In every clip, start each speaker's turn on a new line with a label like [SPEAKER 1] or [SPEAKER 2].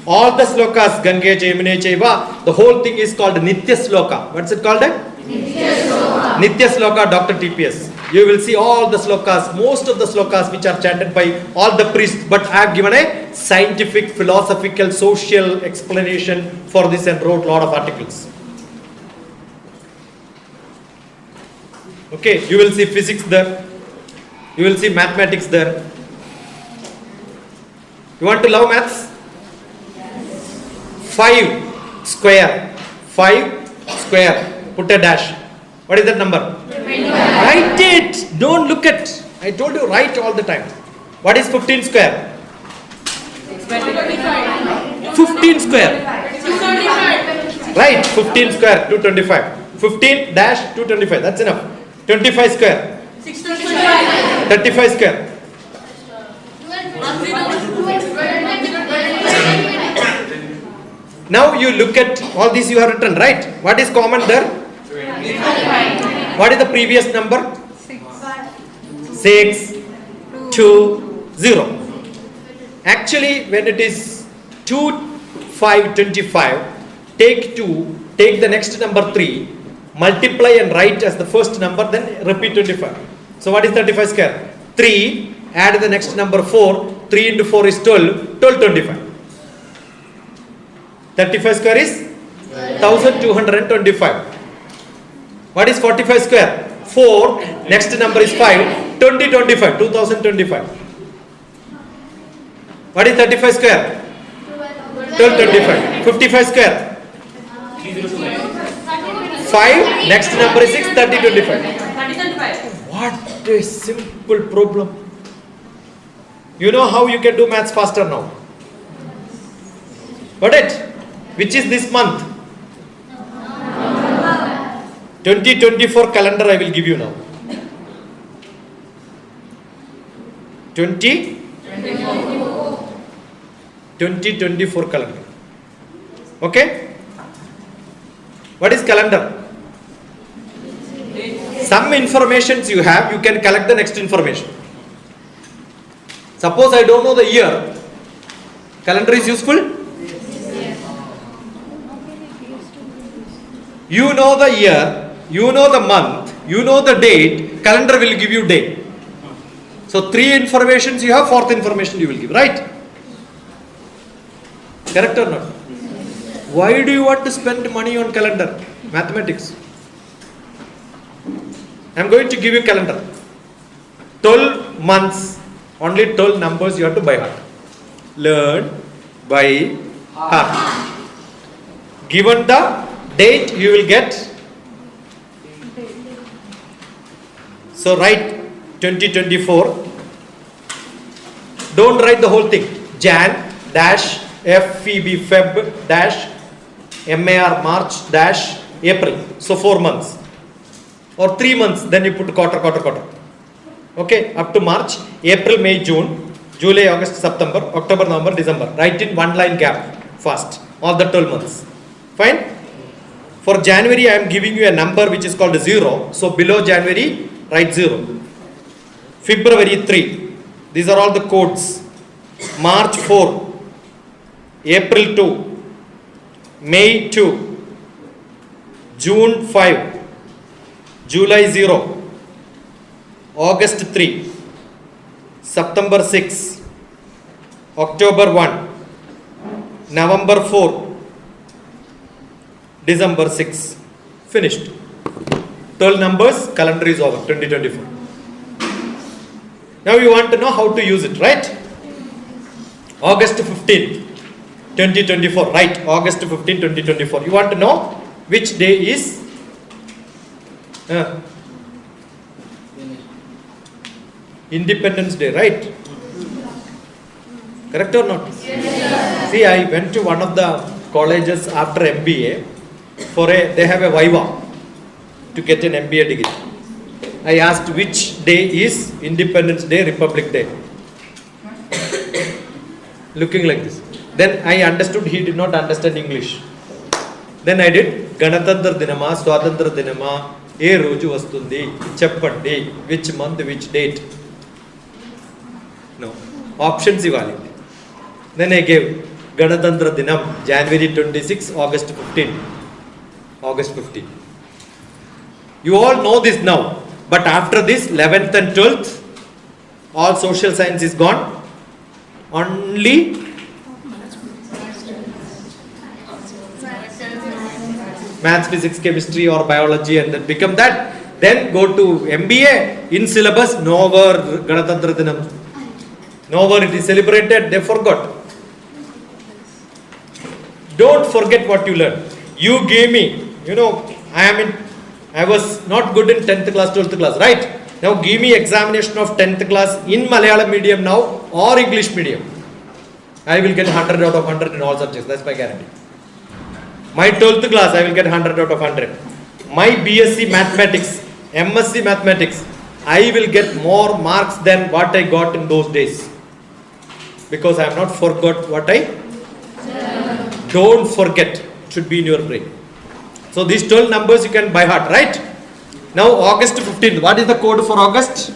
[SPEAKER 1] All the slokas, Gange Jemine Chaiva, the whole thing is called Nitya Sloka. What's it called? Nitya Sloka, DrTPS. You will see all the slokas, most of the slokas which are chanted by all the priests, but I have given a scientific, philosophical, social explanation for this and wrote a lot of articles. Okay, you will see physics there, you will see mathematics there. You want to love maths? 5 square, 5 square, put a dash. What is that number? 25. Write it. Don't look at. I told you write all the time. What is 15 square? 15 square. 225. Right. 15 square. 225. 15 dash 225. That's enough. 25 square. 625. 35 square. Now you look at all these you have written, right? What is common there? 25. What is the previous number? 6, 2, 0. Actually, when it is 2, 5, 25, take 2, take the next number 3, multiply and write as the first number, then repeat 25. So what is 35 square? 3, add the next number 4, 3 into 4 is 12, 12, 25. 35 square is 1225. What is 45 square? 4, next number is 5, 20, 25, 2025. What is 35 square? 1225. 55 square? 5, next number is 6, 30, 25. What a simple problem. You know how you can do maths faster now? Got it? Which is this month? 2024 calendar I will give you now. 2024 calendar. Okay? What is calendar? Some informations you have, you can collect the next information. Suppose I don't know the year, calendar is useful? You know the year, you know the month, you know the date, calendar will give you day. So 3 informations you have, 4th information you will give, right? Correct or not? Why do you want to spend money on calendar? Mathematics. I am going to give you calendar. 12 months, only 12 numbers you have to by heart. Learn by heart. Given the date you will get. So write 2024. Don't write the whole thing. Jan dash FEB Feb dash MAR March dash April. So 4 months or 3 months. Then you put quarter. Okay, up to March, April, May, June, July, August, September, October, November, December. Write in 1 line gap fast. All the 12 months. Fine. For January, I am giving you a number which is called 0. So below January, write 0. February 3. These are all the codes. March 4. April 2. May 2. June 5. July 0. August 3. September 6. October 1. November 4. December 6. Finished. 12 numbers, calendar is over, 2024. Now you want to know how to use it, right? August 15, 2024, right? August 15, 2024. You want to know which day is? Independence Day, right? Correct or not? Yes. See, I went to one of the colleges after MBA. They have a Viva to get an MBA degree. I asked which day is Independence Day, Republic Day. Looking like this. Then I understood he did not understand English. Then I did Ganatantra Dinama, Swatantra Dinama, E Roju Vastundi, Cheppandi, which month, which date. No. Options ivali. Then I gave Ganatantra Dinam, January 26, August 15. August 15. You all know this now. But after this, 11th and 12th, all social science is gone. Only maths, physics, chemistry or biology, and then become that. Then go to MBA, in syllabus, nowhere Ganatantra Dinam. Nowhere it is celebrated, they forgot. Don't forget what you learned. You gave me, I was not good in 10th class, 12th class, right? Now give me examination of 10th class in Malayalam medium now or English medium. I will get 100 out of 100 in all subjects, that's my guarantee. My 12th class, I will get 100 out of 100. My BSc Mathematics, MSc Mathematics, I will get more marks than what I got in those days. Because I have not forgot what I don't forget. It should be in your brain. So these 12 numbers you can by heart, right? Now August 15th. What is the code for August?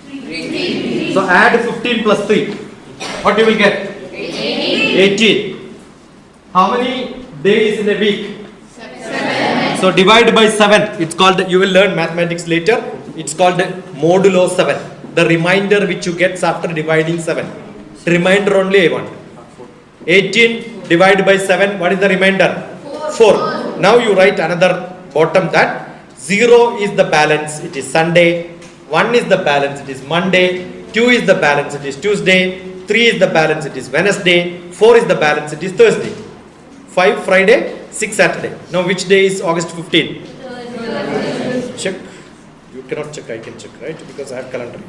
[SPEAKER 1] 3. So add 15 plus 3. What you will get? 18. How many days in a week? 7. So divide by 7. It's called, you will learn mathematics later. It's called modulo 7. The remainder which you get after dividing 7. Remainder only I want. 18 divided by 7. What is the remainder? 4. Now you write another bottom that 0 is the balance, it is Sunday. 1 is the balance, it is Monday. 2 is the balance, it is Tuesday. 3 is the balance, it is Wednesday. 4 is the balance, it is Thursday. 5 Friday, 6 Saturday. Now which day is August 15? Check. You cannot check, I can check, right? Because I have calendar.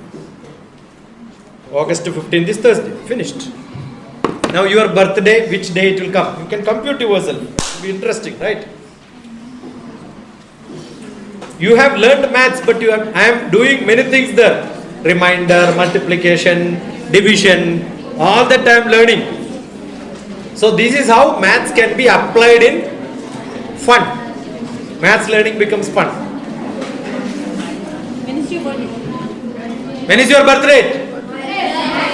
[SPEAKER 1] August 15th is Thursday. Finished. Now your birthday, which day it will come? You can compute yourself. It will be interesting, right? You have learned maths, but I am doing many things there. Reminder, multiplication, division, all that I am learning. So this is how maths can be applied in fun. Maths learning becomes fun.
[SPEAKER 2] When is your birthday?
[SPEAKER 1] When is your birthday?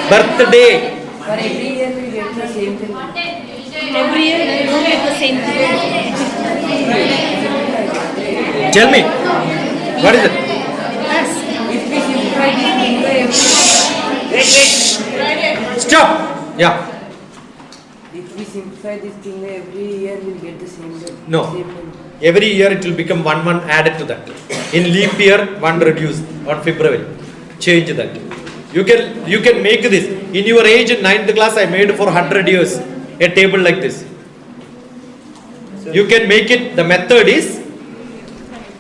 [SPEAKER 1] Birthday.
[SPEAKER 3] For every year we get the same thing.
[SPEAKER 2] Every year you don't get the same thing.
[SPEAKER 1] Tell me. What is it?
[SPEAKER 3] If we simplify this thing by every
[SPEAKER 1] Stop. Yeah.
[SPEAKER 3] if we simplify this thing by every year we'll get the same thing.
[SPEAKER 1] No.
[SPEAKER 3] Same thing.
[SPEAKER 1] Every year it will become one added to that. In leap year, one reduced on February. Change that. You can make this. In your age in 9th class, I made for 100 years a table like this. You can make it. The method is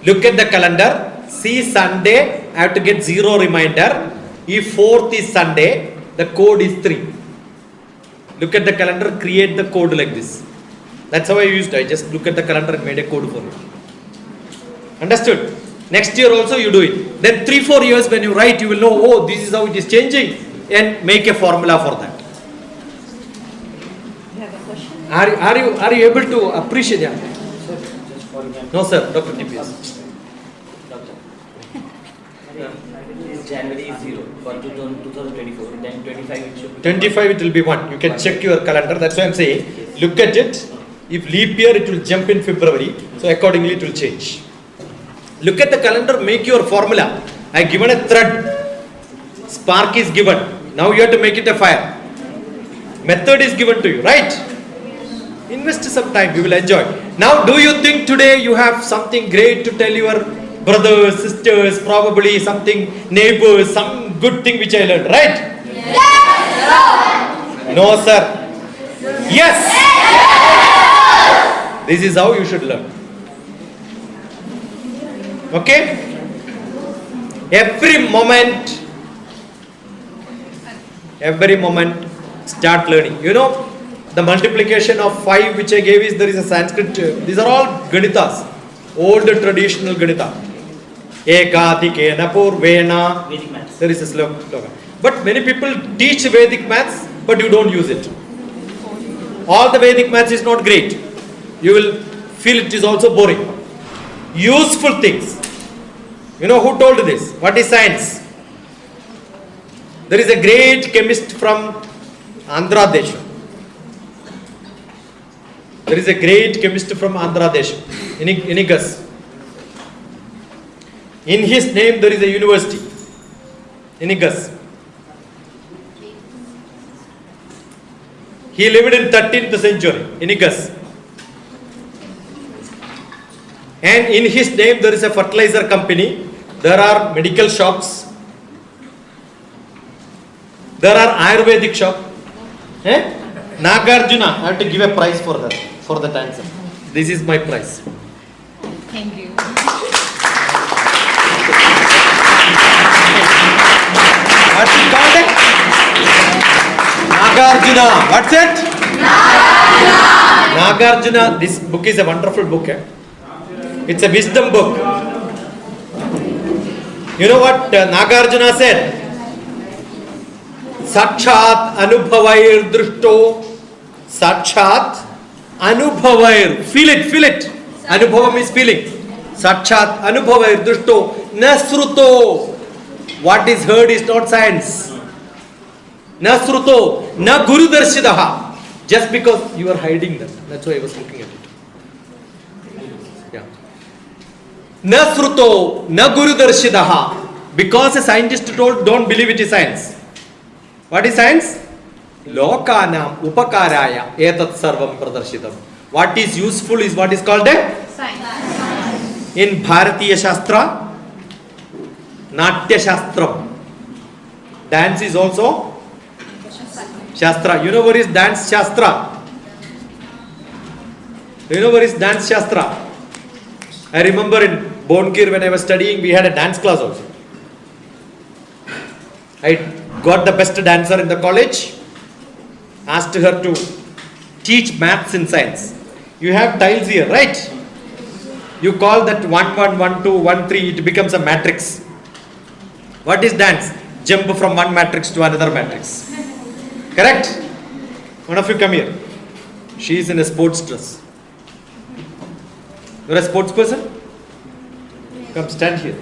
[SPEAKER 1] look at the calendar. See Sunday, I have to get 0 reminder. If 4th is Sunday, the code is 3. Look at the calendar, create the code like this. That's how I used it. I just look at the calendar and made a code for it. Understood? Next year also you do it. Then 3-4 years when you write, you will know, oh, this is how it is changing, and make a formula for that.
[SPEAKER 2] You have a question?
[SPEAKER 1] Are you able to appreciate that?
[SPEAKER 4] Sir, just for example.
[SPEAKER 1] No, sir, DrTPS.
[SPEAKER 4] Doctor. January is 0 for 2024. Then 25 it should be
[SPEAKER 1] 25 it will be 1. You can check your calendar. That's why I'm saying, look at it. If leap year, it will jump in February. So accordingly, it will change. Look at the calendar, make your formula. I given a thread. Spark is given. Now you have to make it a fire. Method is given to you, right? Invest some time, you will enjoy. Now, do you think today you have something great to tell your brothers, sisters, probably something, neighbors, some good thing which I learned, right? Yes. No, sir. Yes. This is how you should learn. Okay? Every moment, start learning. You know, the multiplication of 5 which I gave is, there is a Sanskrit. These are all Ganitas, old traditional Ganita. Ekadikena purvena.
[SPEAKER 4] Vedic maths.
[SPEAKER 1] There is a slogan. But many people teach Vedic maths, but you don't use it. All the Vedic maths is not great. You will feel it is also boring. Useful things. You know who told this? What is science? There is a great chemist from Andhra Pradesh. There is a great chemist from Andhra Pradesh, Inigas. In his name there is a university, Inigas. He lived in 13th century, Inigas. And in his name there is a fertilizer company. There are medical shops. There are Ayurvedic shop. Nagarjuna, I have to give a prize for that answer. This is my prize.
[SPEAKER 2] Thank you.
[SPEAKER 1] What's it called? Nagarjuna. What's it? Nagarjuna. This book is a wonderful book. It's a wisdom book. You know what Nagarjuna said? Sakshat anubhavair drushto. Sakshat anubhavair. Feel it. Anubhavam is feeling. Sakshat anubhavair drushto. Nasruto. What is heard is not science. Nasruto. Na guru darshidaha. Just because you are hiding that. That's why I was looking at it. Yeah. Nasruto. Na guru darshidaha. Because a scientist told, don't believe it is science. What is science? Lokanam upakaraya etat sarvam pradarshitam. What is useful is what is called a
[SPEAKER 2] Science.
[SPEAKER 1] in Bharatiya Shastra, Natya Shastram. Dance is also Shastra. You know what is dance Shastra? You know what is dance Shastra? I remember in Bhongir when I was studying, we had a dance class also. I got the best dancer in the college, asked her to teach maths and science. You have tiles here, right? You call that 1, 1, 1, 2, 1, 3, it becomes a matrix. What is dance? Jump from one matrix to another matrix. Correct? One of you come here. She is in a sports dress. You are a sports person? Come stand here.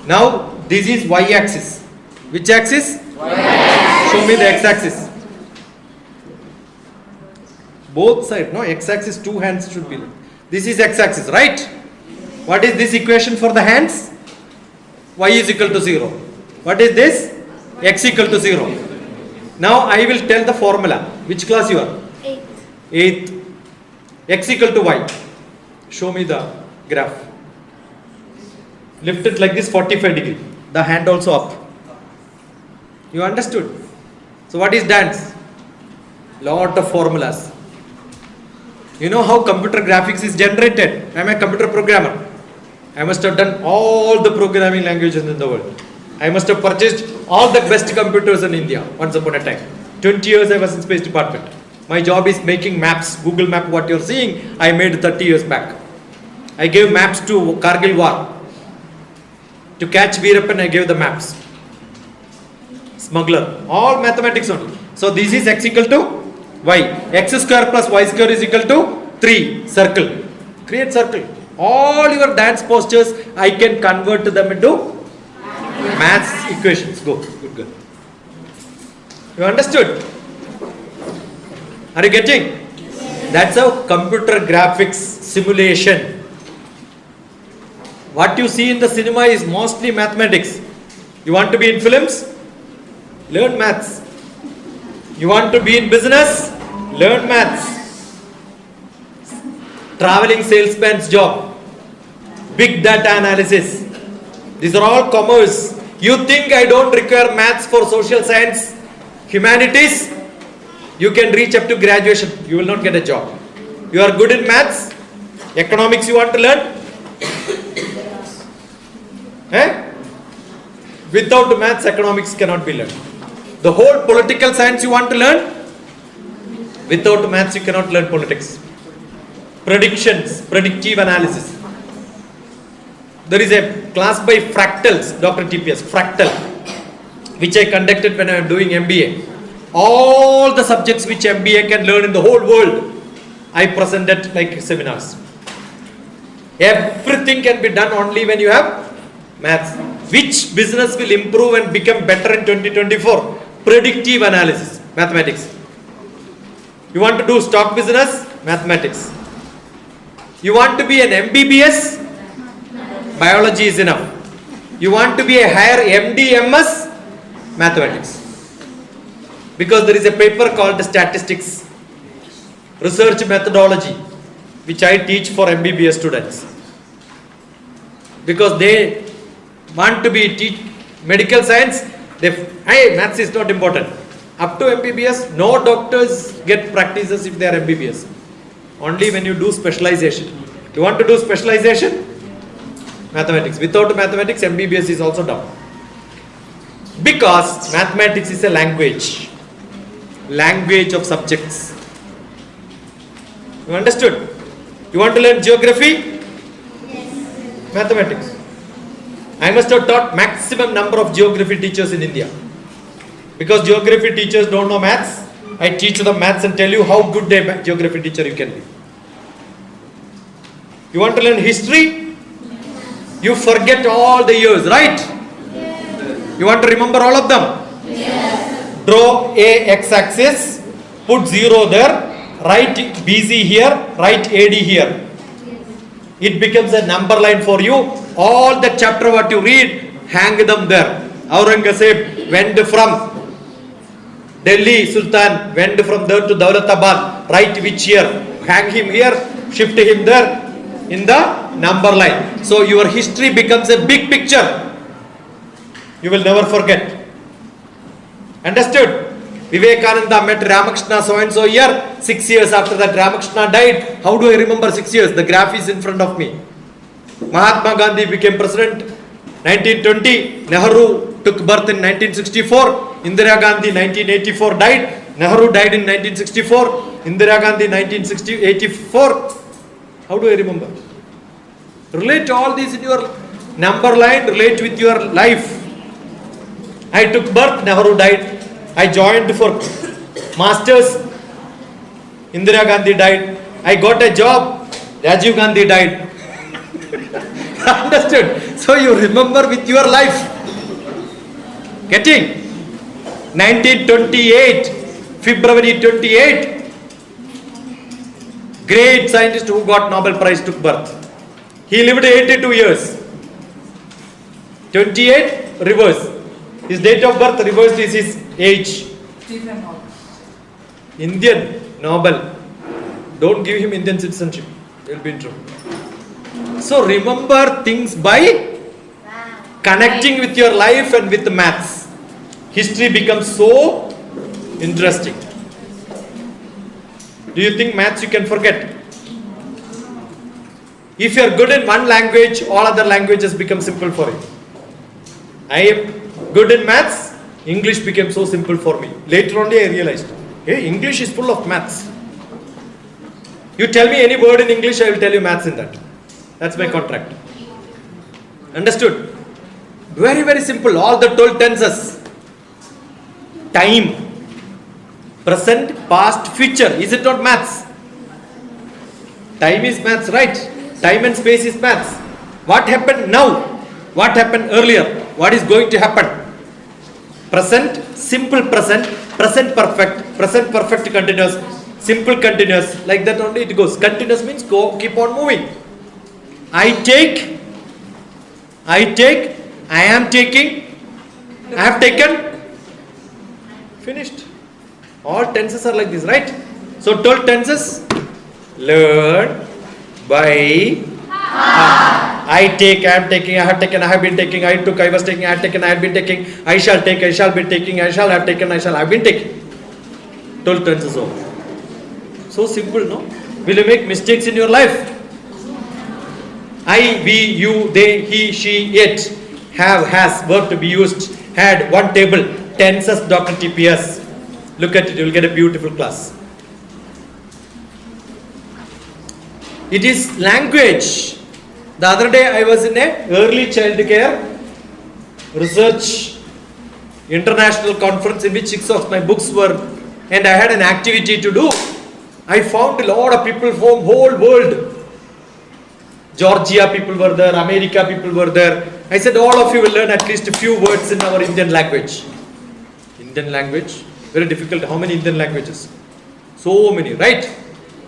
[SPEAKER 1] Now this is y-axis. Which axis? Y-axis. Show me the x-axis. Both sides, no? X-axis, two hands should be there. This is x-axis, right? What is this equation for the hands? Y is equal to 0. What is this? X equal to 0. Now I will tell the formula. Which class you are?
[SPEAKER 2] 8th.
[SPEAKER 1] 8th. X equal to Y. Show me the graph. Lift it like this 45 degree. The hand also up. You understood? So what is dance? Lot of formulas. You know how computer graphics is generated? I am a computer programmer. I must have done all the programming languages in the world. I must have purchased all the best computers in India once upon a time. 20 years I was in space department. My job is making maps. Google map what you are seeing, I made 30 years back. I gave maps to Kargil war. To catch Veerappan, I gave the maps. Smuggler. All mathematics only. So this is x equal to y. X square plus y square is equal to 3. Circle. Create circle. All your dance postures, I can convert them into maths equations. Go. Good. You understood? Are you getting? That's how computer graphics simulation. What you see in the cinema is mostly mathematics. You want to be in films? Learn maths. You want to be in business? Learn maths. Traveling salesman's job. Big data analysis. These are all commerce. You think I don't require maths for social science, humanities? You can reach up to graduation. You will not get a job. You are good in maths? Economics you want to learn? Without maths, economics cannot be learned. The whole political science you want to learn? Without maths, you cannot learn politics. Predictions, predictive analysis. There is a class by fractals, DrTPS, fractal, which I conducted when I am doing MBA. All the subjects which MBA can learn in the whole world, I presented like seminars. Everything can be done only when you have maths. Which business will improve and become better in 2024? Predictive analysis, mathematics. You want to do stock business? Mathematics. You want to be an MBBS? Biology is enough. You want to be a higher MD/MS? Mathematics. Because there is a paper called Statistics, Research Methodology, which I teach for MBBS students. Because they want to be medical science, maths is not important. Up to MBBS, no doctors get practices if they are MBBS. Only when you do specialization. You want to do specialization? Mathematics. Without mathematics, MBBS is also down. Because mathematics is a language. Language of subjects. You understood? You want to learn geography? Yes. Mathematics. I must have taught maximum number of geography teachers in India. Because geography teachers don't know maths, I teach them maths and tell you how good a geography teacher you can be. You want to learn history? You forget all the years, right? Yes. You want to remember all of them? Yes. Draw a x-axis, put 0 there, write BC here, write AD here. It becomes a number line for you. All the chapter what you read, hang them there. Aurangzeb went from Delhi, Sultan went from there to Daulatabad, write which year, hang him here, shift him there in the number line. So your history becomes a big picture. You will never forget. Understood? Vivekananda met Ramakrishna so and so year. 6 years after that Ramakrishna died. How do I remember 6 years? The graph is in front of me. Mahatma Gandhi became president 1920. Nehru took birth in 1964. Indira Gandhi 1984 died. Nehru died in 1964. Indira Gandhi 1984. How do I remember? Relate all these in your number line. Relate with your life. I took birth. Nehru died. I joined for masters. Indira Gandhi died. I got a job. Rajiv Gandhi died. Understood? So you remember with your life. Getting? 1928, February 28, great scientist who got Nobel Prize took birth. He lived 82 years. 28, reverse. His date of birth reversed is his age. Indian Nobel. Don't give him Indian citizenship. You'll be in trouble. So remember things by connecting with your life and with maths. History becomes so interesting. Do you think maths you can forget? If you are good in one language, all other languages become simple for you. I am good in maths, English became so simple for me. Later only I realized, hey, English is full of maths. You tell me any word in English, I will tell you maths in that. That's my contract. Understood? Very, very simple. All the 12 tenses. Time, present, past, future. Is it not maths? Time is maths, right? Time and space is maths. What happened now? What happened earlier? What is going to happen? Present, simple present, present perfect continuous, simple continuous. Like that only it goes. Continuous means go, keep on moving. I take, I am taking, I have taken. Finished. All tenses are like this, right? So 12 tenses. Learn by heart. I take, I am taking, I have taken, I have been taking, I took, I was taking, I have taken, I have been taking, I shall take, I shall be taking, I shall have taken, I shall have been taking. 12 tenses over. So simple, no? Will you make mistakes in your life? I, we, you, they, he, she, it, have, has, verb to be used, had, one table, tenses, DrTPS. Look at it, you will get a beautiful class. It is language. The other day I was in a early child care research international conference in which 6 of my books were, and I had an activity to do. I found a lot of people from whole world. Georgia people were there, America people were there. I said all of you will learn at least a few words in our Indian language. Indian language, very difficult. How many Indian languages? So many, right?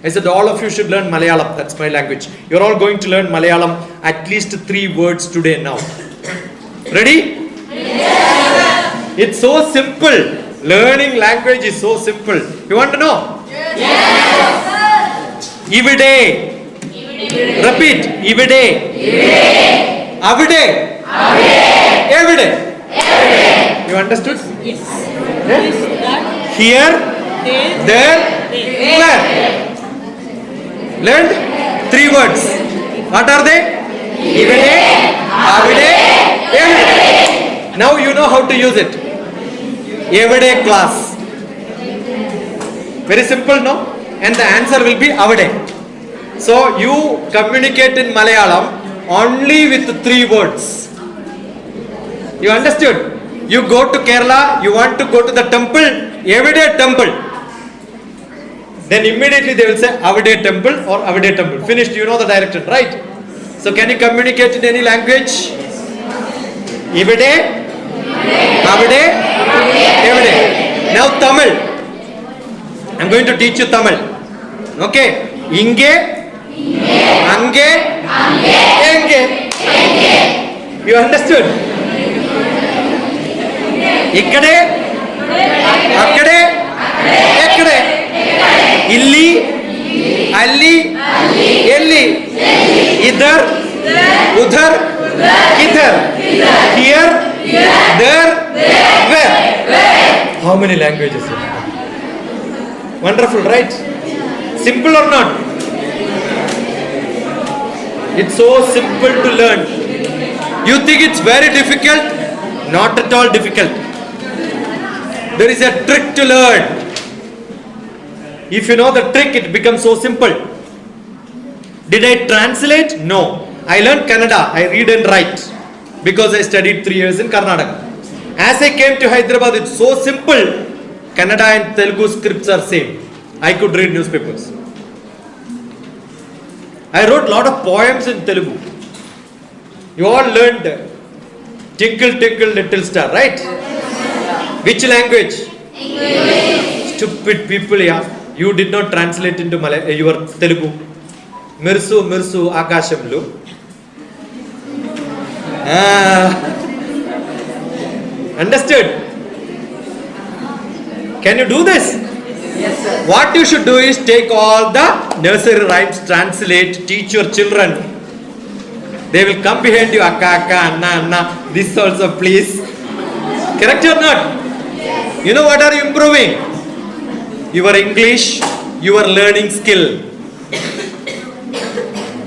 [SPEAKER 1] I said all of you should learn Malayalam. That's my language. You're all going to learn Malayalam at least 3 words today now. Ready? Yes. It's so simple. Learning language is so simple. You want to know? Yes. Ivide. Repeat. Ivide. Avide. Everyday. You understood? Here, there, where. Learned 3 words. What are they? Ivide, avide, everyday. Now you know how to use it. Everyday class. Very simple, no? And the answer will be avide. So you communicate in Malayalam only with 3 words. You understood? You go to Kerala, you want to go to the temple, everyday temple. Then immediately they will say Avade temple or Avade temple. Finished, you know the direction, right? So can you communicate in any language? Avade, Avade, everyday. Now Tamil. I'm going to teach you Tamil. Okay? Inge, Ange, Enge. You understood? Ikkade, Akkade, Ekkade. Illi, Alli, Elli. Idhar, Udhar, Kidhar. Here, there, where. How many languages? Wonderful, right? Simple or not? It's so simple to learn. You think it's very difficult? Not at all difficult. There is a trick to learn. If you know the trick, it becomes so simple. Did I translate? No. I learned Kannada. I read and write because I studied 3 years in Karnataka. As I came to Hyderabad, it's so simple. Kannada and Telugu scripts are same. I could read newspapers. I wrote a lot of poems in Telugu. You all learned Tinkle Tinkle Little Star, right? Which language? English. Stupid people, yeah. You did not translate into your Telugu. Mirsu Mirsu Akashamlu. Understood? Can you do this?
[SPEAKER 3] Yes, sir.
[SPEAKER 1] What you should do is take all the nursery rhymes, translate, teach your children. They will come behind you, akka, akka, anna, anna. This also, please. Correct or not? Yes. You know what are you improving? Your English, your learning skill.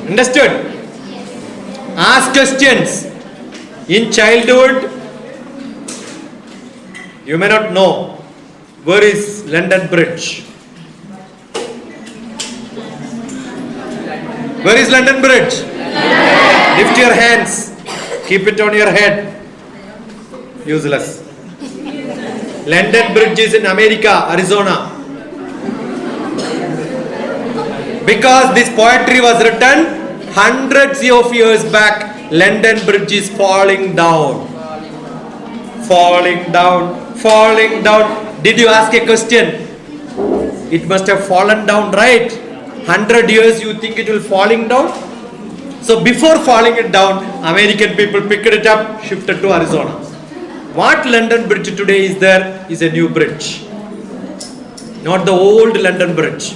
[SPEAKER 1] Understood? Ask questions. In childhood, you may not know. Where is London Bridge? Where is London Bridge? Lift your hands. Keep it on your head. Useless. London Bridge is in America, Arizona. Because this poetry was written hundreds of years back, London Bridge is falling down. Falling down, falling down. Did you ask a question? It must have fallen down, right? 100 years you think it will falling down? So before falling it down, American people picked it up, shifted to Arizona. What London Bridge today is there is a new bridge. Not the old London Bridge.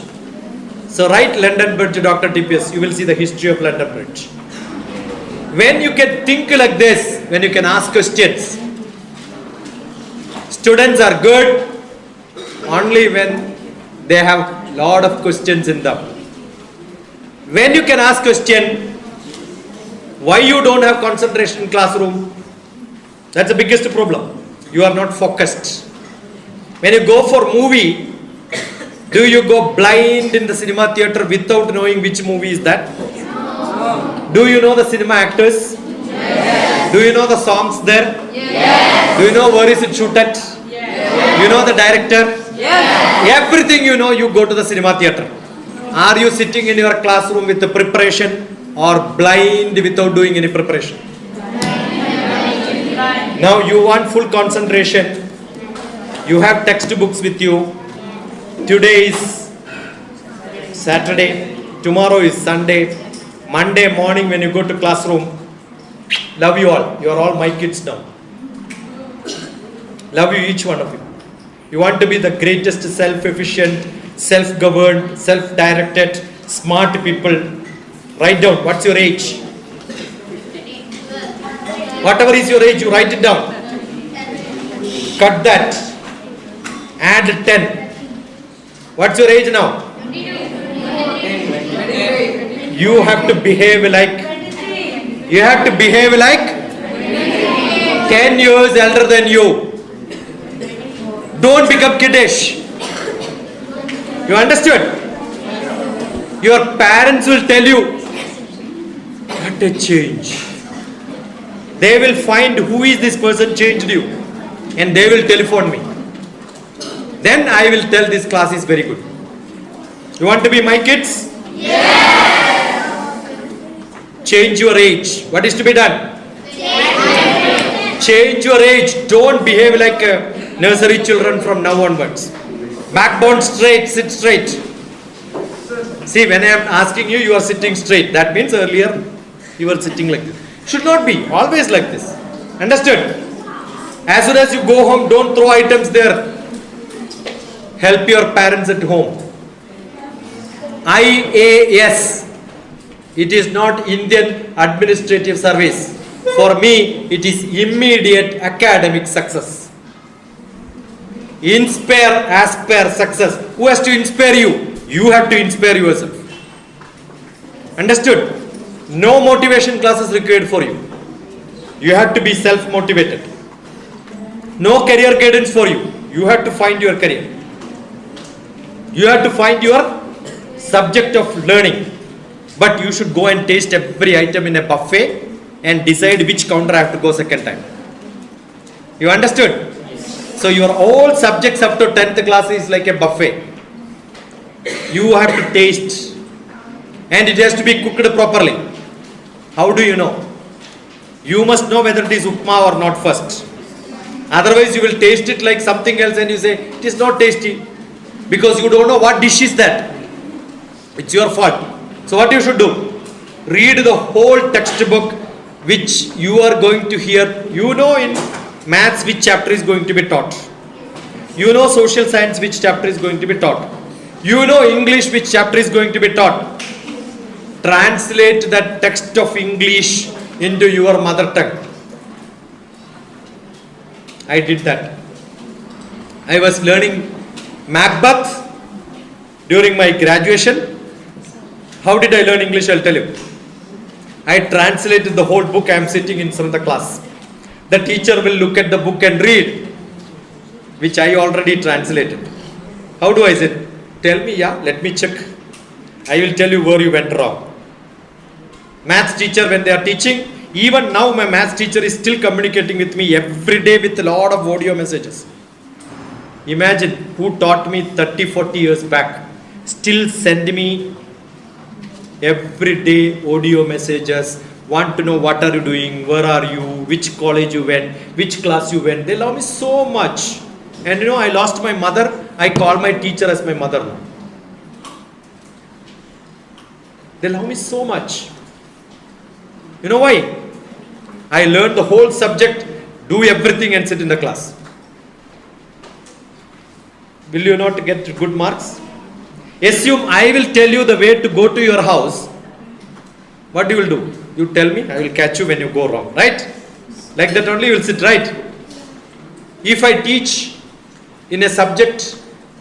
[SPEAKER 1] So write London Bridge, DrTPS, you will see the history of London Bridge. When you can think like this, when you can ask questions, students are good only when they have lot of questions in them. When you can ask question, why you don't have concentration in classroom? That's the biggest problem. You are not focused. When you go for movie, do you go blind in the cinema theater without knowing which movie is that? Do you know the cinema actors? Yes. Do you know the songs there? Yes. Do you know where is it shooted? Yes. You know the director? Yes. Everything you know, you go to the cinema theater. Are you sitting in your classroom with the preparation or blind without doing any preparation? Now you want full concentration. You have textbooks with you. Today is Saturday, tomorrow is Sunday, Monday morning when you go to classroom, love you all. You are all my kids now. Love you, each one of you. You want to be the greatest self-efficient, self-governed, self-directed, smart people. Write down, what's your age? Whatever is your age, you write it down. Cut that. Add 10. What's your age now? You have to behave like 10 years elder than you. Don't become kiddish. You understood? Your parents will tell you, what a change. They will find who is this person changed you, and they will telephone me. Then I will tell this class is very good. You want to be my kids? Change your age. What is to be done? Change your age. Don't behave like nursery children from now onwards. Backbone straight, sit straight. See, when I am asking you, you are sitting straight. That means earlier you were sitting like this. Should not be. Always like this. Understood? As soon as you go home, don't throw items there. Help your parents at home. IAS. It is not Indian Administrative Service. For me, it is immediate academic success. Inspire, aspire, success. Who has to inspire you? You have to inspire yourself. Understood? No motivation classes required for you. You have to be self-motivated. No career guidance for you. You have to find your career. You have to find your subject of learning. But you should go and taste every item in a buffet and decide which counter I have to go second time. You understood? So your all subjects up to 10th class is like a buffet. You have to taste. And it has to be cooked properly. How do you know? You must know whether it is upma or not first. Otherwise you will taste it like something else and you say, it is not tasty. Because you don't know what dish is that. It's your fault. So what you should do? Read the whole textbook which you are going to hear. You know in maths which chapter is going to be taught. You know social science which chapter is going to be taught. You know English which chapter is going to be taught. Translate that text of English into your mother tongue. I did that. I was learning Macbeth during my graduation. How did I learn English? I'll tell you. I translated the whole book. I am sitting in front of the class. The teacher will look at the book and read, which I already translated. How do I say? Tell me, let me check. I will tell you where you went wrong. Maths teacher, when they are teaching, even now my maths teacher is still communicating with me every day with a lot of audio messages. Imagine who taught me 30-40 years back, still send me every day audio messages, want to know what are you doing, where are you, which college you went, which class you went. They love me so much. And I lost my mother. I call my teacher as my mother now. They love me so much. You know why? I learned the whole subject, do everything and sit in the class. Will you not get good marks? Assume I will tell you the way to go to your house. What you will do? You tell me, I will catch you when you go wrong, right? Like that only you will sit right. If I teach in a subject,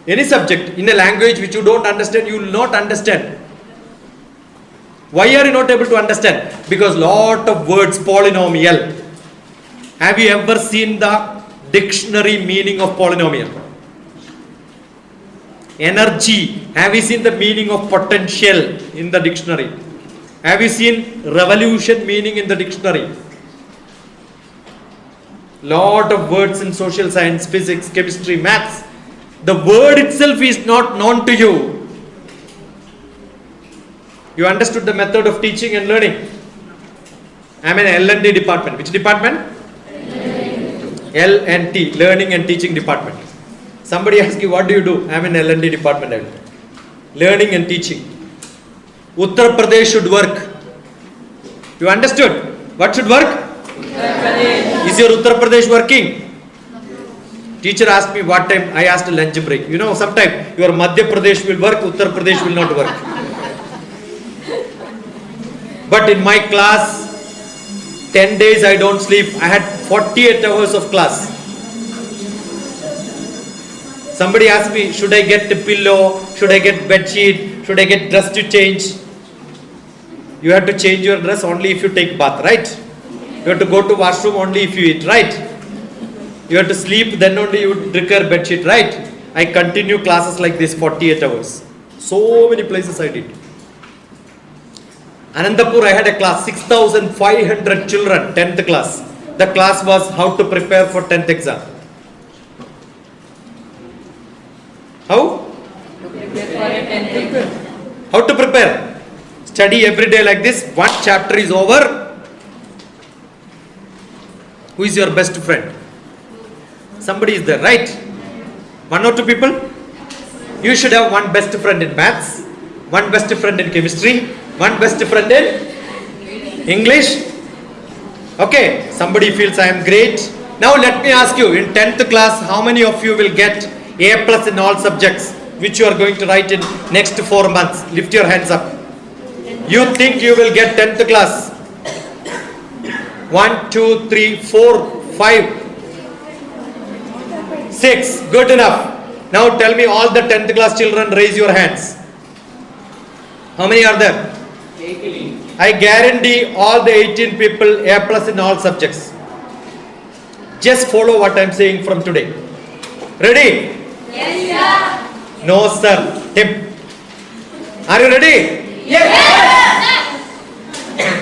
[SPEAKER 1] any subject, in a language which you don't understand, you will not understand. Why are you not able to understand? Because lot of words, polynomial. Have you ever seen the dictionary meaning of polynomial? Energy. Have you seen the meaning of potential in the dictionary? Have you seen revolution meaning in the dictionary? Lot of words in social science, physics, chemistry, maths. The word itself is not known to you. You understood the method of teaching and learning. I am in L&D department. Which department? L&T, learning and teaching department. Somebody asks you, what do you do? I am in L&D department. learning and teaching. Uttar Pradesh should work. You understood? What should work? Is your Uttar Pradesh working? Teacher asked me what time. I asked lunch break. You know, sometime your Madhya Pradesh will work, Uttar Pradesh will not work. But in my class, 10 days I don't sleep. I had 48 hours of class. Somebody asked me, should I get a pillow? Should I get bed sheet? Should I get dress to change? You have to change your dress only if you take bath, right? You have to go to washroom only if you eat, right? You have to sleep, then only you require bed sheet, right? I continue classes like this 48 hours. So many places I did. Anandapur, I had a class, 6,500 children, 10th class. The class was how to prepare for 10th exam. How? How to prepare? Study every day like this. One chapter is over. Who is your best friend? Somebody is there, right? One or two people? You should have one best friend in maths, one best friend in chemistry, one best friend in English. Okay, somebody feels I am great. Now let me ask you, in 10th class, how many of you will get A plus in all subjects, which you are going to write in next 4 months? Lift your hands up. You think you will get 10th class? 1, 2, 3, 4, 5, 6. Good enough. Now tell me, all the 10th class children, raise your hands. How many are there?
[SPEAKER 4] 18.
[SPEAKER 1] I guarantee all the 18 people A plus in all subjects. Just follow what I am saying from today. Ready?
[SPEAKER 2] Yes, sir.
[SPEAKER 1] No, sir. Tim. Are you ready?
[SPEAKER 2] Yes,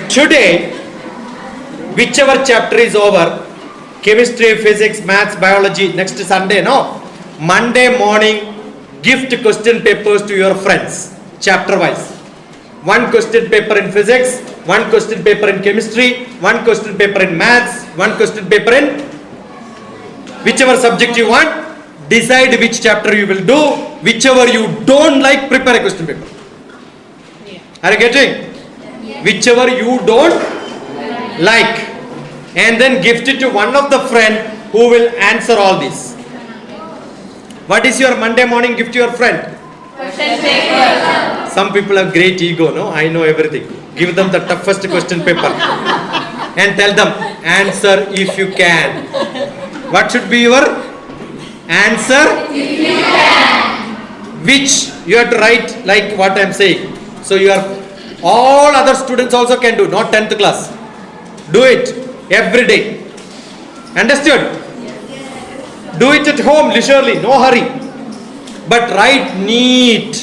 [SPEAKER 1] Today, whichever chapter is over, chemistry, physics, maths, biology, next Sunday, no? Monday morning, gift question papers to your friends, chapter wise. One question paper in physics, one question paper in chemistry, one question paper in maths, one question paper in whichever subject you want. Decide which chapter you will do. Whichever you don't like, prepare a question paper. Are you getting? Whichever you don't like, and then gift it to one of the friend who will answer all this. What is your Monday morning gift to your friend?
[SPEAKER 2] Question paper.
[SPEAKER 1] Some people have great ego, no? I know everything. Give them the toughest question paper and tell them, answer if you can. What should be your answer?
[SPEAKER 2] If you can.
[SPEAKER 1] Which you have to write like what I am saying. So you are, all other students also can do, not 10th class. Do it every day. Understood? Do it at home, leisurely, no hurry. But write neat.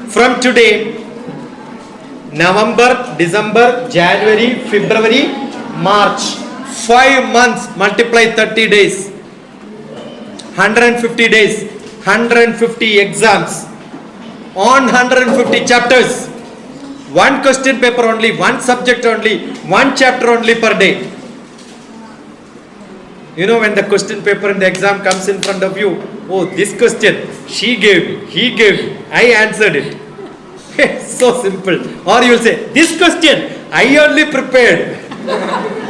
[SPEAKER 1] From today, November, December, January, February, March. 5 months, multiply 30 days. 150 days, 150 exams. On 150 chapters. One question paper only, one subject only, one chapter only per day. You know, when the question paper in the exam comes in front of you, oh, this question, she gave me, he gave me, I answered it. So simple. Or you will say, this question, I only prepared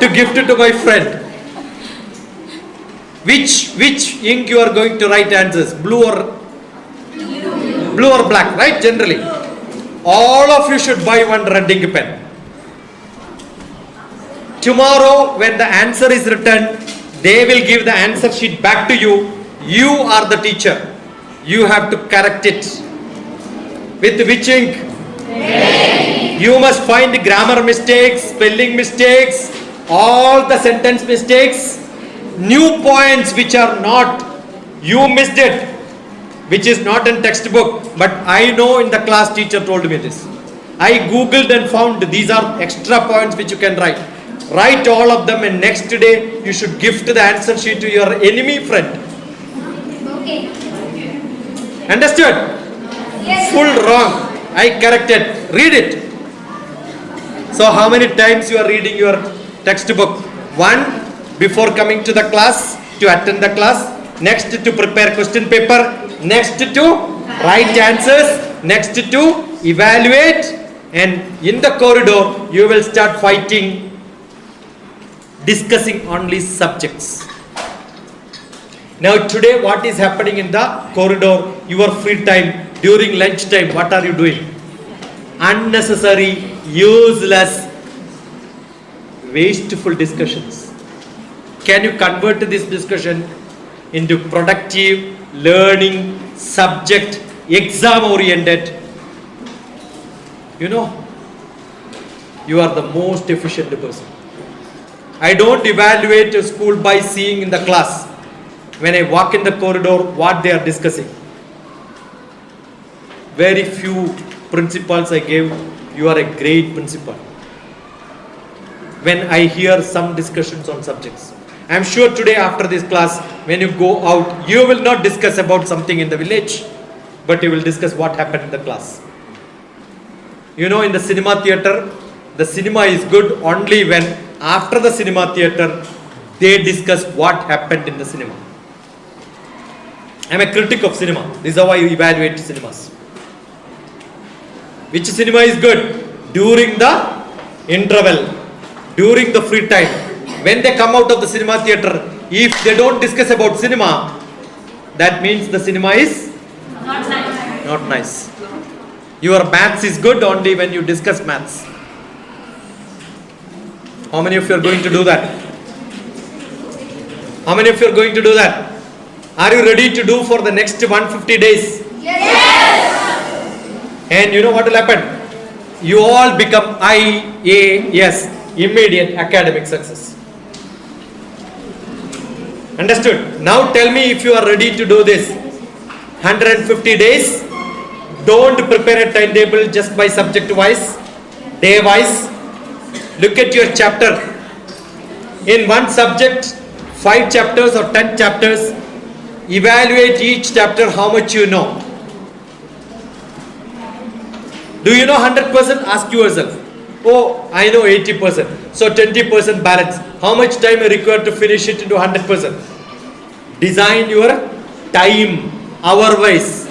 [SPEAKER 1] to gift it to my friend. Which ink you are going to write answers? Blue or black, right? Generally. All of you should buy one red ink pen. Tomorrow, when the answer is written, they will give the answer sheet back to you. You are the teacher. You have to correct it. With which ink? Red. You must find grammar mistakes, spelling mistakes, all the sentence mistakes, new points which are not, you missed it, which is not in textbook. But I know in the class teacher told me this. I googled and found these are extra points which you can write. Write all of them, and next day you should gift the answer sheet to your enemy friend.
[SPEAKER 2] Okay.
[SPEAKER 1] Understood?
[SPEAKER 2] Yes.
[SPEAKER 1] Full wrong. I corrected. Read it. So how many times you are reading your textbook? One, before coming to the class, to attend the class. Next, to prepare question paper. Next, to Right answers next to evaluate, and in the corridor you will start fighting, discussing only subjects. Now today what is happening in the corridor, your free time, during lunch time, what are you doing? Unnecessary, useless, wasteful discussions. Can you convert this discussion into productive, learning, subject, exam oriented? You know, you are the most efficient person. I don't evaluate a school by seeing in the class, when I walk in the corridor, what they are discussing. Very few principals I gave, you are a great principal. When I hear some discussions on subjects, I am sure today after this class, when you go out, you will not discuss about something in the village, but you will discuss what happened in the class. You know, in the cinema theater, the cinema is good only when after the cinema theater, they discuss what happened in the cinema. I am a critic of cinema. This is how I evaluate cinemas. Which cinema is good? During the interval, during the free time. When they come out of the cinema theater, if they don't discuss about cinema, that means the cinema is
[SPEAKER 2] Not nice.
[SPEAKER 1] not nice. Your maths is good only when you discuss maths. How many of you are going to do that? How many of you are going to do that? Are you ready to do for the next 150 days? And you know what will happen? You all become IAS, immediate academic success. Understood? Now tell me if you are ready to do this. 150 days. Don't prepare a timetable just by subject wise, day wise. Look at your chapter. In one subject, 5 chapters or 10 chapters. Evaluate each chapter how much you know. Do you know 100%? Ask yourself. Oh, I know 80%. So 20% balance. How much time I require to finish it into 100%? Design your time, hour wise,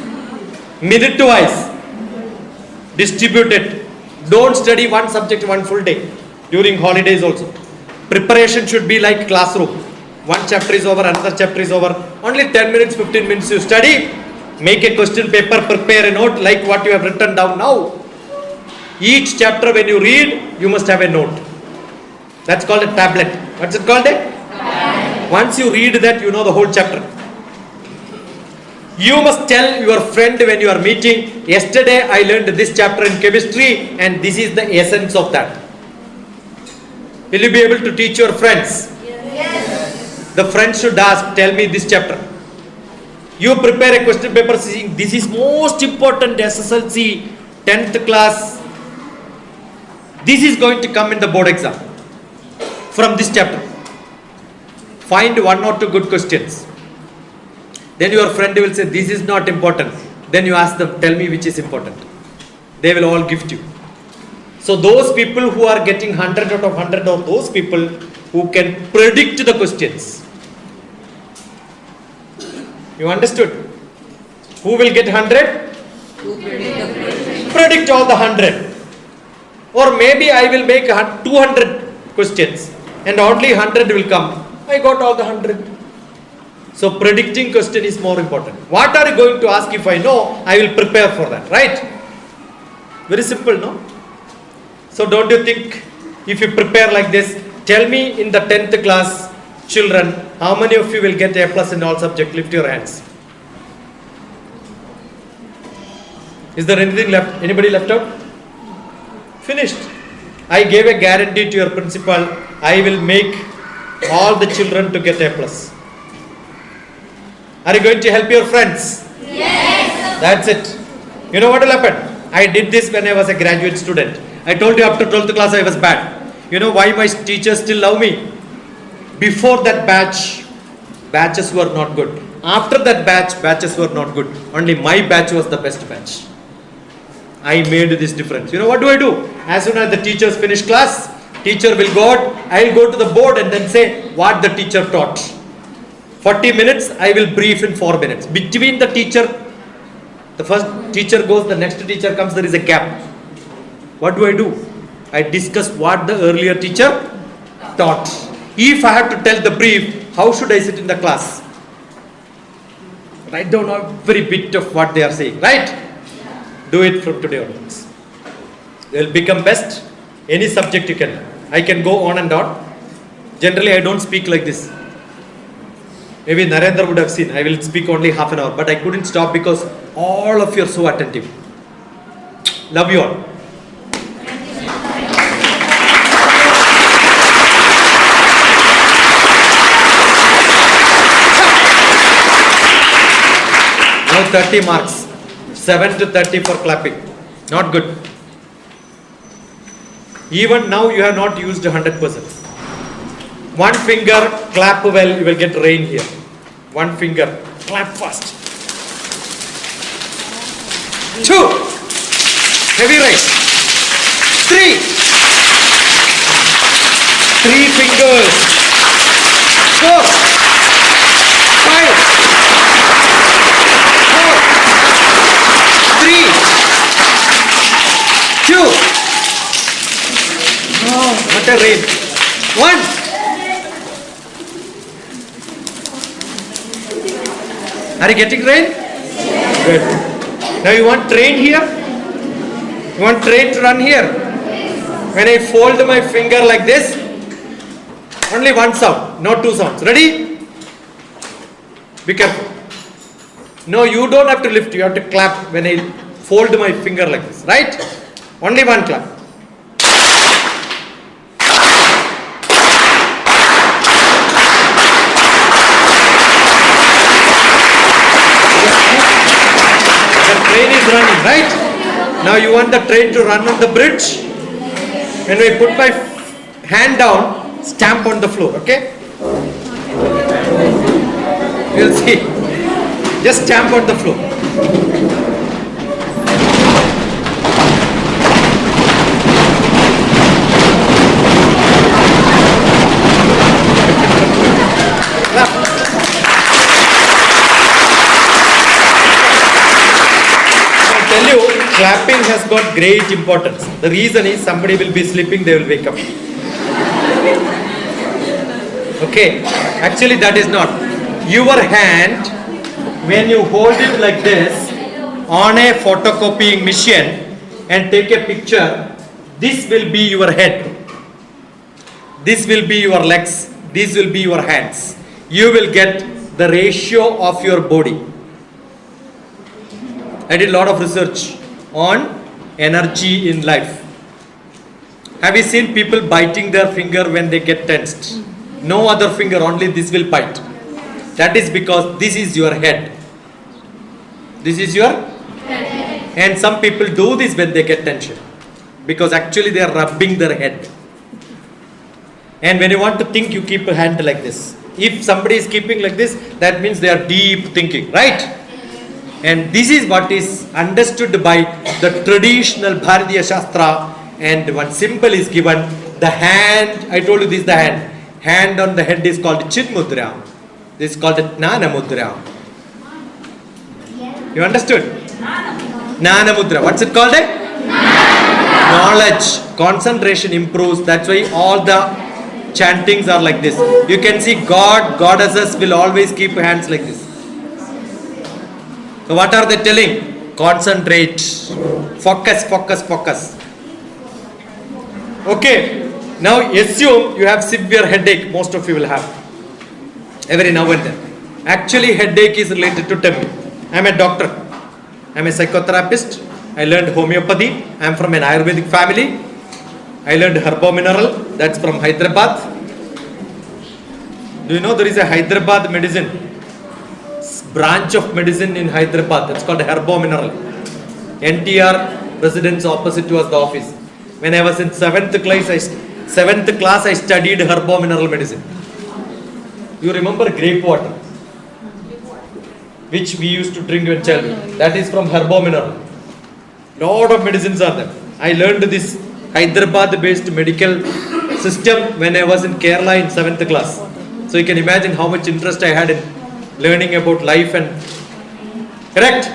[SPEAKER 1] minute wise. Distribute it. Don't study one subject one full day. During holidays also. Preparation should be like classroom. One chapter is over, another chapter is over. Only 10 minutes, 15 minutes you study. Make a question paper, prepare a note like what you have written down now. Each chapter when you read, you must have a note. That's called a tablet. What's it called? Once you read that, you know the whole chapter. You must tell your friend when you are meeting, yesterday I learned this chapter in chemistry and this is the essence of that. Will you be able to teach your friends? The friend should ask, tell me this chapter. You prepare a question paper saying, this is most important SSLC, 10th class. This is going to come in the board exam. From this chapter. Find 1 or 2 good questions. Then your friend will say, this is not important. Then you ask them, tell me which is important. They will all gift you. So those people who are getting 100 out of 100 are those people who can predict the questions. You understood? Who will get 100? Predict all the 100. Or maybe I will make 200 questions and only 100 will come. I got all the 100. So predicting question is more important. What are you going to ask? If I know, I will prepare for that, right? Very simple, no? So don't you think if you prepare like this, tell me in the 10th class children, how many of you will get A plus in all subjects? Lift your hands. Is there anything left? Anybody left out? Finished. I gave a guarantee to your principal, I will make all the children to get A plus. Are you going to help your friends?
[SPEAKER 2] Yes.
[SPEAKER 1] That's it. You know what will happen? I did this when I was a graduate student. I told you after 12th class I was bad. You know why my teachers still love me? Before that batches were not good. After that batches were not good. Only my batch was the best batch. I made this difference. You know what do? As soon as the teachers finish class, teacher will go out, I will go to the board and then say what the teacher taught. 40 minutes, I will brief in 4 minutes. Between the teacher The first teacher goes, the next teacher comes, there is a gap. What do? I discuss what the earlier teacher taught. If I have to tell the brief, how should I sit in the class? Write down every bit of what they are saying, right? Do it from today onwards. You will become best. Any subject you can. I can go on and on. Generally, I don't speak like this. Maybe Narendra would have seen, I will speak only half an hour, but I couldn't stop because all of you are so attentive. Love you all. Now 30 marks. 7 to 30 for clapping. Not good. Even now you have not used 100%. One finger, clap well, you will get rain here. One finger, clap fast. 2, heavy rain. 3, 3 fingers. 4, 5, 4, 3, 2. Oh, what a rain. 1. Are you getting rain? Good. Now you want train here? You want train to run here? When I fold my finger like this, only one sound, not two sounds. Ready? Be careful. No, you don't have to lift, you have to clap when I fold my finger like this, right? Only one clap. Train is running, right? Now you want the train to run on the bridge. When I put my hand down, stamp on the floor, okay? You'll see. Just stamp on the floor. Clap. Tell you, clapping has got great importance. The reason is somebody will be sleeping, they will wake up. Okay, actually that is not. Your hand, when you hold it like this on a photocopying machine and take a picture, this will be your head. This will be your legs. This will be your hands. You will get the ratio of your body. I did a lot of research on energy in life. Have you seen people biting their finger when they get tensed? No other finger, only this will bite. That is because this is your head. This is your head. And some people do this when they get tension. Because actually they are rubbing their head. And when you want to think, you keep a hand like this. If somebody is keeping like this, that means they are deep thinking, right? And this is what is understood by the traditional Bharatiya Shastra, and one symbol is given. The hand, I told you this is the hand. Hand on the head is called Chit Mudra. This is called Jnana Mudra. You understood? Jnana Mudra. What's it called? Knowledge. Concentration improves. That's why all the chantings are like this. You can see God, goddesses will always keep hands like this. So what are they telling? Concentrate. Focus, focus, focus. Okay. Now assume you have severe headache. Most of you will have. Every now and then. Actually headache is related to tummy. I am a doctor. I am a psychotherapist. I learned homeopathy. I am from an Ayurvedic family. I learned herbomineral. That's from Hyderabad. Do you know there is a Hyderabad medicine? Branch of medicine in Hyderabad. That's called herbomineral. NTR residence opposite was the office. When I was in 7th class, I studied herbomineral medicine. You remember grape water, which we used to drink when childhood. That is from herbomineral. Lot of medicines are there. I learned this Hyderabad-based medical system when I was in Kerala in 7th class. So you can imagine how much interest I had in learning about life and correct.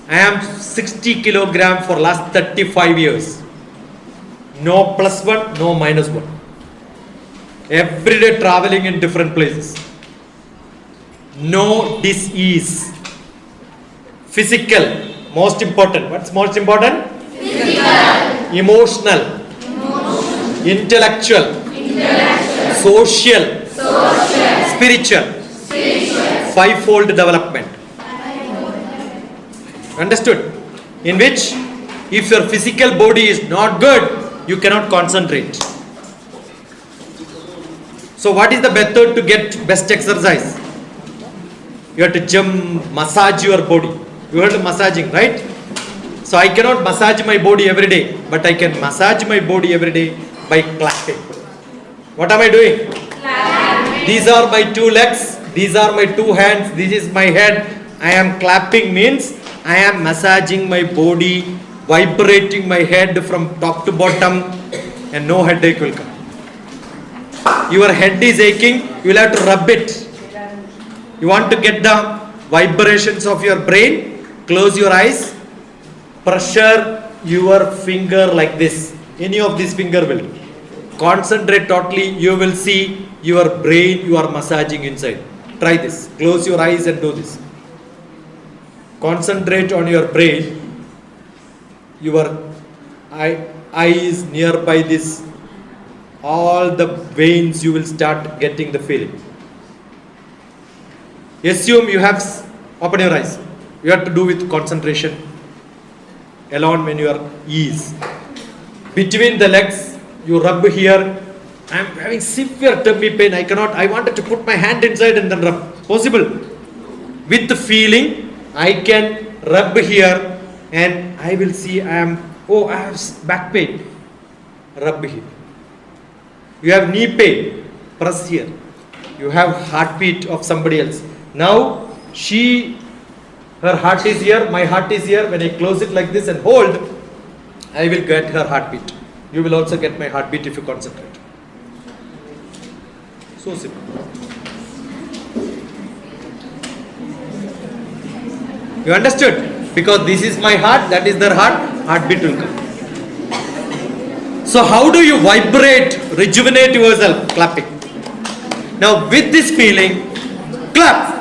[SPEAKER 1] I am 60 kilogram for last 35 years. No plus one, no minus one. Every day traveling in different places. No disease. Physical, most important. What's most important? Physical. Emotional. Intellectual. Social. Spiritual. Fivefold development. Understood? In which, if your physical body is not good, you cannot concentrate. So what is the method to get best exercise? You have to jump, massage your body. You heard massaging, right? So I cannot massage my body every day, but I can massage my body every day by clapping. What am I doing? Clapping. These are my two legs, these are my two hands, this is my head. I am clapping means I am massaging my body, vibrating my head from top to bottom, and no headache will come. Your head is aching, you will have to rub it. You want to get the vibrations of your brain? Close your eyes, pressure your finger like this. Any of this finger will. Concentrate totally, you will see your brain, you are massaging inside. Try this. Close your eyes and do this. Concentrate on your brain. Your eye is nearby this. All the veins you will start getting the feeling. Assume you have, open your eyes. You have to do with concentration. Alone when you are ease. Between the legs, you rub here. I am having severe tummy pain. I wanted to put my hand inside and then rub. Possible. With the feeling, I can rub here and I will see I have back pain. Rub here. You have knee pain. Press here. You have heartbeat of somebody else. Now, her heart is here, my heart is here. When I close it like this and hold, I will get her heartbeat. You will also get my heartbeat if you concentrate. So simple. You understood? Because this is my heart, that is their heart, heartbeat will come. So how do you vibrate, rejuvenate yourself? Clapping. Now with this feeling, clap.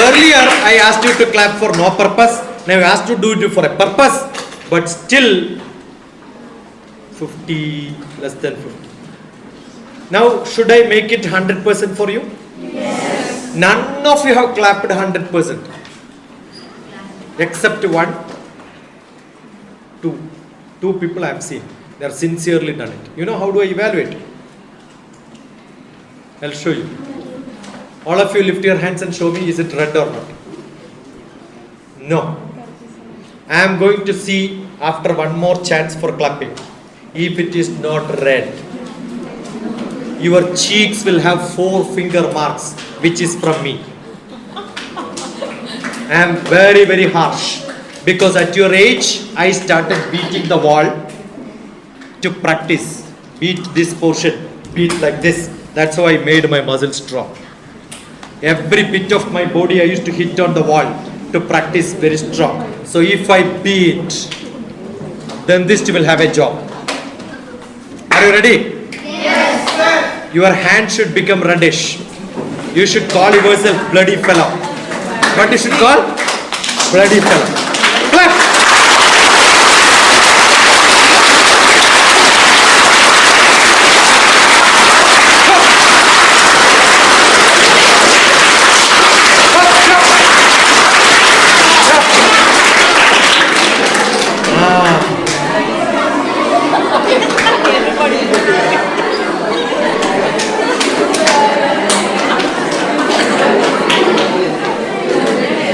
[SPEAKER 1] Earlier I asked you to clap for no purpose. Now I asked you to do it for a purpose. But still 50, less than 50. Now should I make it 100% for you? Yes. None of you have clapped 100%. Except one. Two people I have seen. They are sincerely done it. You know how do I evaluate? I'll show you. All of you lift your hands and show me, is it red or not? No. I am going to see after one more chance for clapping. If it is not red, your cheeks will have 4 finger marks, which is from me. I am very, very harsh. Because at your age, I started beating the wall to practice. Beat this portion, beat like this. That's how I made my muscles strong. Every bit of my body I used to hit on the wall to practice very strong. So if I beat, then this will have a job. Are you ready?
[SPEAKER 2] Yes, sir.
[SPEAKER 1] Your hand should become reddish. You should call yourself bloody fellow. What you should call? Bloody fellow. Clap.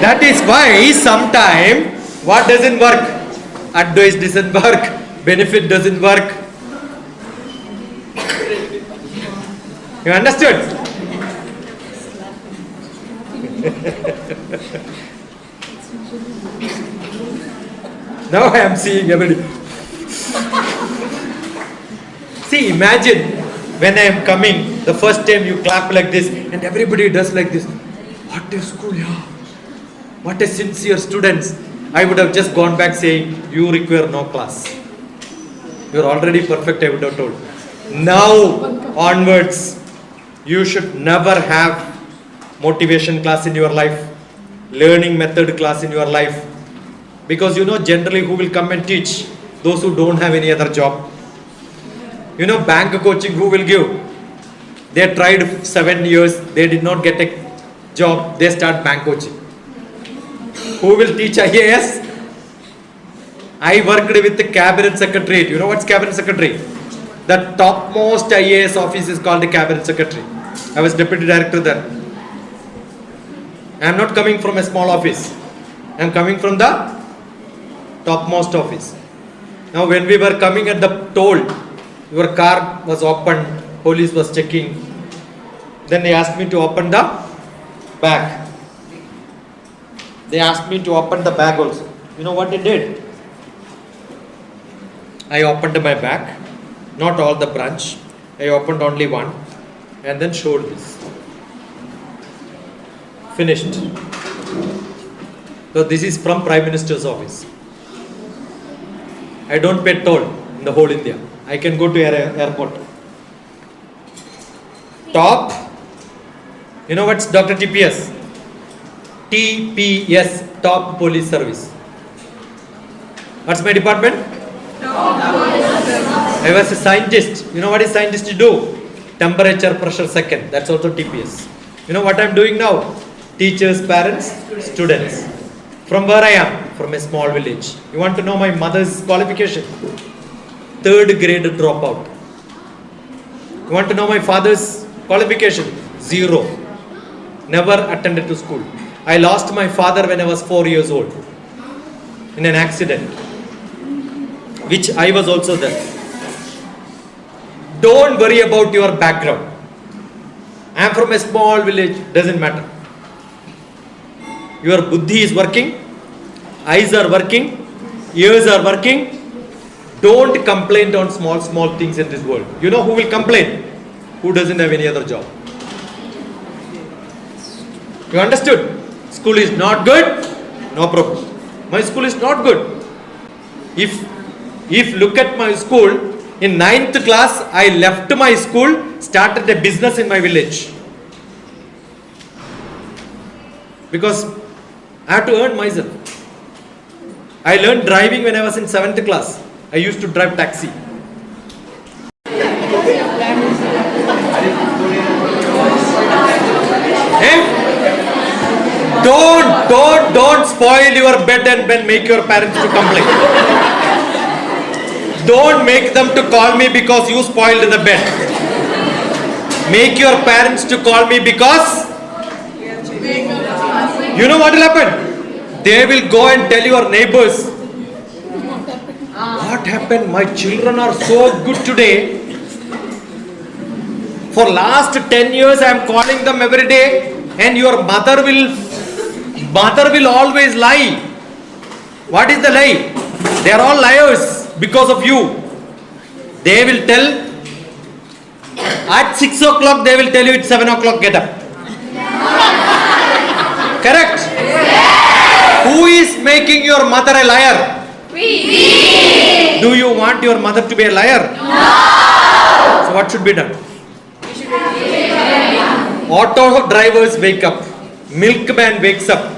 [SPEAKER 1] That is why sometimes what doesn't work? Advice doesn't work, benefit doesn't work. You understood? Now I am seeing everybody. See, imagine when I am coming, the first time you clap like this and everybody does like this. What a school, yeah. What a sincere students. I would have just gone back saying, you require no class. You are already perfect, I would have told. Now onwards, you should never have motivation class in your life, learning method class in your life. Because you know generally who will come and teach? Those who don't have any other job. You know bank coaching who will give? They tried 7 years, they did not get a job, they start bank coaching. Who will teach IAS? I worked with the cabinet secretary. You know what's cabinet secretary? The topmost IAS office is called the cabinet secretary. I was deputy director there. I am not coming from a small office. I am coming from the topmost office. Now when we were coming at the toll, your car was opened, police was checking. Then they asked me to open the bag. They asked me to open the bag also. You know what they did? I opened my bag, not all the branch. I opened only one and then showed this. Finished. So this is from Prime Minister's office. I don't pay toll in the whole India. I can go to airport. Top. You know what's DrTPS? TPS, Top Police Service. What's my department? I was a scientist. You know what is scientist to do? Temperature, pressure, second. That's also TPS. You know what I'm doing now? Teachers, parents, students. From where I am? From a small village. You want to know my mother's qualification? 3rd grade dropout. You want to know my father's qualification? 0. Never attended to school. I lost my father when I was 4 years old in an accident, which I was also there. Don't worry about your background. I am from a small village, doesn't matter. Your buddhi is working, eyes are working, ears are working. Don't complain on small things in this world. You know who will complain? Who doesn't have any other job. You understood? School is not good, no problem. My school is not good. If look at my school, in 9th class, I left my school, started a business in my village. Because I have to earn myself. I learned driving when I was in 7th class. I used to drive taxi. Hey? Don't spoil your bed and then make your parents to complain. Don't make them to call me because you spoiled the bed. Make your parents to call me because you know what will happen? They will go and tell your neighbors, what happened? My children are so good today. For last 10 years I am calling them every day and your mother will always lie. What is the lie? They are all liars because of you. They will tell at 6 o'clock, they will tell you it's 7 o'clock, get up. Correct? Who is making your mother a liar?
[SPEAKER 2] We.
[SPEAKER 1] Do you want your mother to be a liar?
[SPEAKER 2] No.
[SPEAKER 1] So what should be done? Auto drivers wake up. Milkman wakes up.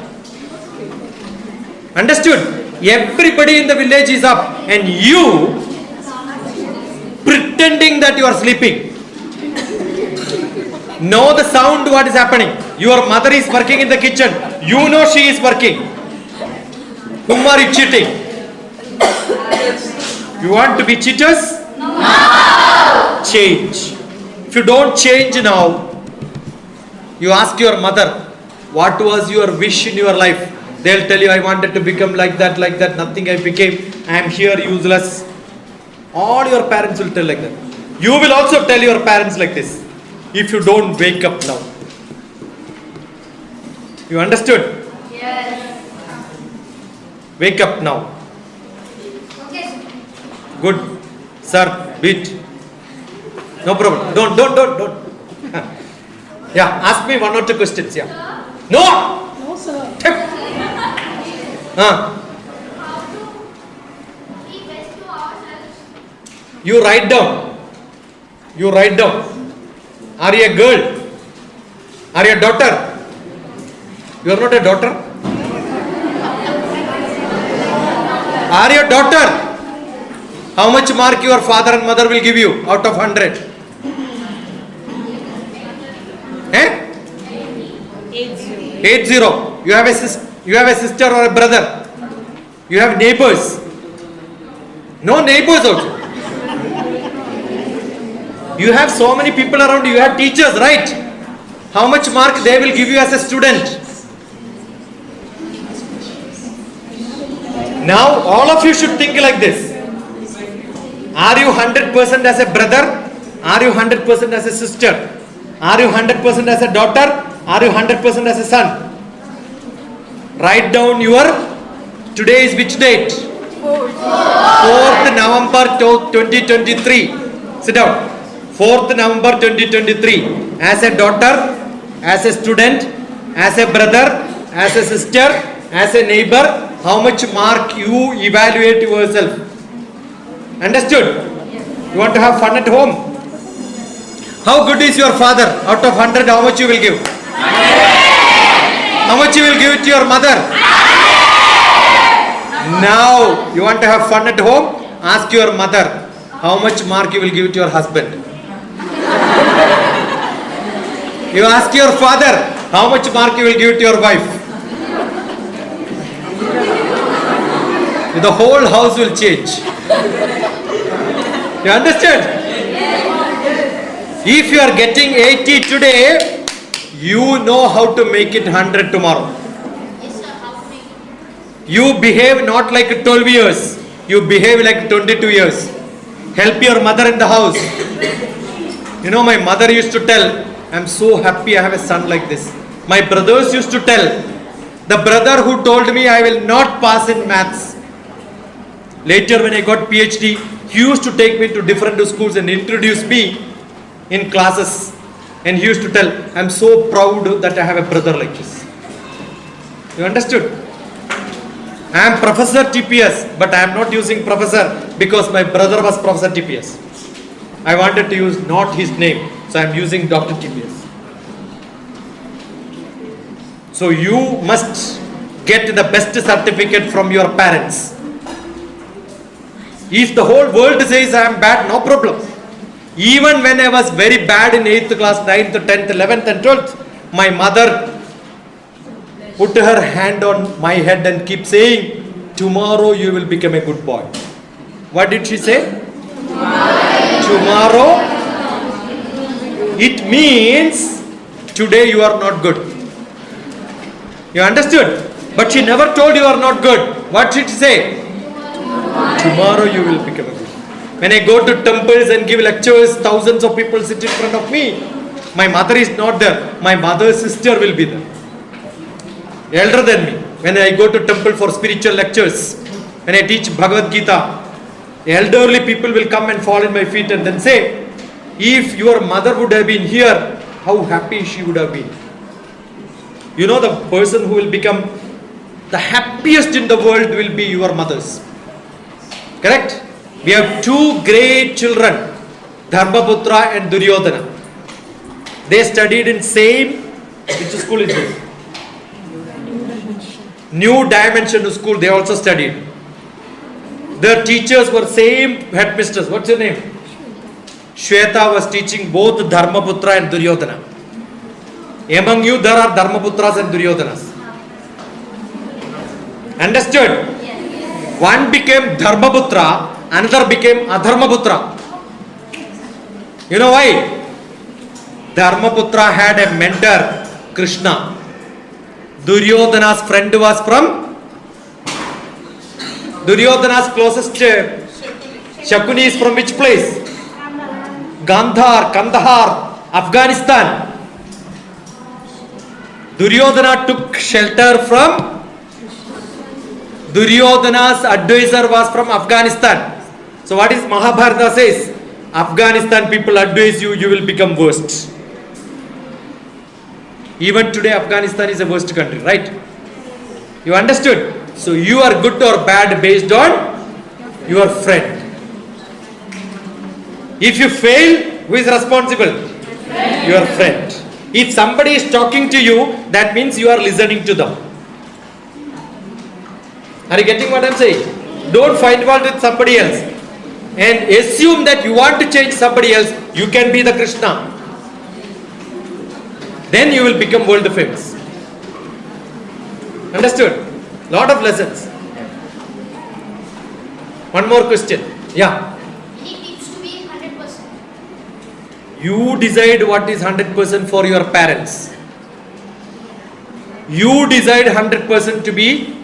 [SPEAKER 1] Understood? Everybody in the village is up and you pretending that you are sleeping. Know the sound what is happening. Your mother is working in the kitchen. You know she is working. Whom are you cheating? You want to be cheaters?
[SPEAKER 2] No.
[SPEAKER 1] Change. If you don't change now, you ask your mother, what was your wish in your life? They'll tell you, I wanted to become like that, nothing I became. I am here useless. All your parents will tell like that. You will also tell your parents like this. If you don't wake up now. You understood?
[SPEAKER 2] Yes.
[SPEAKER 1] Wake up now.
[SPEAKER 2] Okay.
[SPEAKER 1] Good. Sir, beat. No problem. Don't. Yeah, ask me 1 or 2 questions. Yeah. No.
[SPEAKER 2] No, sir.
[SPEAKER 5] Be best to ourselves.
[SPEAKER 1] You write down. Are you a girl? Are you a daughter? You are not a daughter. Are you a daughter? How much mark your father and mother will give you out of 100? Eh? 80. You have a sister or a brother. You have neighbors. No neighbors also. You have so many people around you. You have teachers, right? How much mark they will give you as a student? Now all of you should think like this. Are you 100% as a brother? Are you 100% as a sister? Are you 100% as a daughter? Are you 100% as a son? Write down your, today is which date? 4th November 2023. Sit down. 4th November 2023. As a daughter, as a student, as a brother, as a sister, as a neighbor, how much mark you evaluate yourself? Understood? You want to have fun at home? How good is your father? Out of 100, how much you will give? How much you will give it to your mother? Now, you want to have fun at home? Ask your mother, how much mark you will give to your husband? You ask your father, how much mark you will give to your wife? The whole house will change. You understand? If you are getting 80 today, you know how to make it 100 tomorrow.
[SPEAKER 5] Yes, sir. How to make it?
[SPEAKER 1] You behave not like 12 years. You behave like 22 years. Help your mother in the house. You know, my mother used to tell, I'm so happy I have a son like this. My brothers used to tell, the brother who told me I will not pass in maths. Later when I got PhD, he used to take me to different schools and introduce me in classes. And he used to tell, I'm so proud that I have a brother like this. You understood? I am Professor TPS, but I am not using professor because my brother was Professor TPS. I wanted to use not his name, so I am using Dr. TPS. So you must get the best certificate from your parents. If the whole world says I am bad, no problem. Even when I was very bad in 8th class, 9th, 10th, 11th and 12th, my mother put her hand on my head and keep saying, tomorrow you will become a good boy. What did she say? Tomorrow. It means today you are not good. You understood? But she never told you are not good. What did she say? Tomorrow you will become a good. When I go to temples and give lectures, thousands of people sit in front of me. My mother is not there. My mother's sister will be there. Elder than me. When I go to temple for spiritual lectures, when I teach Bhagavad Gita, elderly people will come and fall in my feet and then say, if your mother would have been here, how happy she would have been. You know, the person who will become the happiest in the world will be your mothers. Correct? We have two great children, Dharmaputra and Duryodhana. They studied in same, which school is this? New Dimension school, they also studied. Their teachers were same headmisters. What's your name? Shweta was teaching both Dharmaputra and Duryodhana. Among you there are Dharmaputras and Duryodhanas. Understood? One became Dharmaputra, another became Adharmaputra. You know why? Dharmaputra had a mentor, Krishna. Duryodhana's friend was from? Duryodhana's closest Shakuni is from which place? Gandhar, Kandahar, Afghanistan. Duryodhana took shelter from? Duryodhana's advisor was from Afghanistan. So what is Mahabharata says? Afghanistan people advise you, you will become worst. Even today, Afghanistan is a worst country, right? You understood? So you are good or bad based on your friend. If you fail, who is responsible? Your friend. If somebody is talking to you, that means you are listening to them. Are you getting what I am saying? Don't find fault with somebody else and assume that you want to change somebody else. You can be the Krishna. Then you will become world famous. Understood? Lot of lessons. One more question. Yeah.
[SPEAKER 5] Any tips to be 100%?
[SPEAKER 1] You decide what is 100% for your parents. You decide 100% to be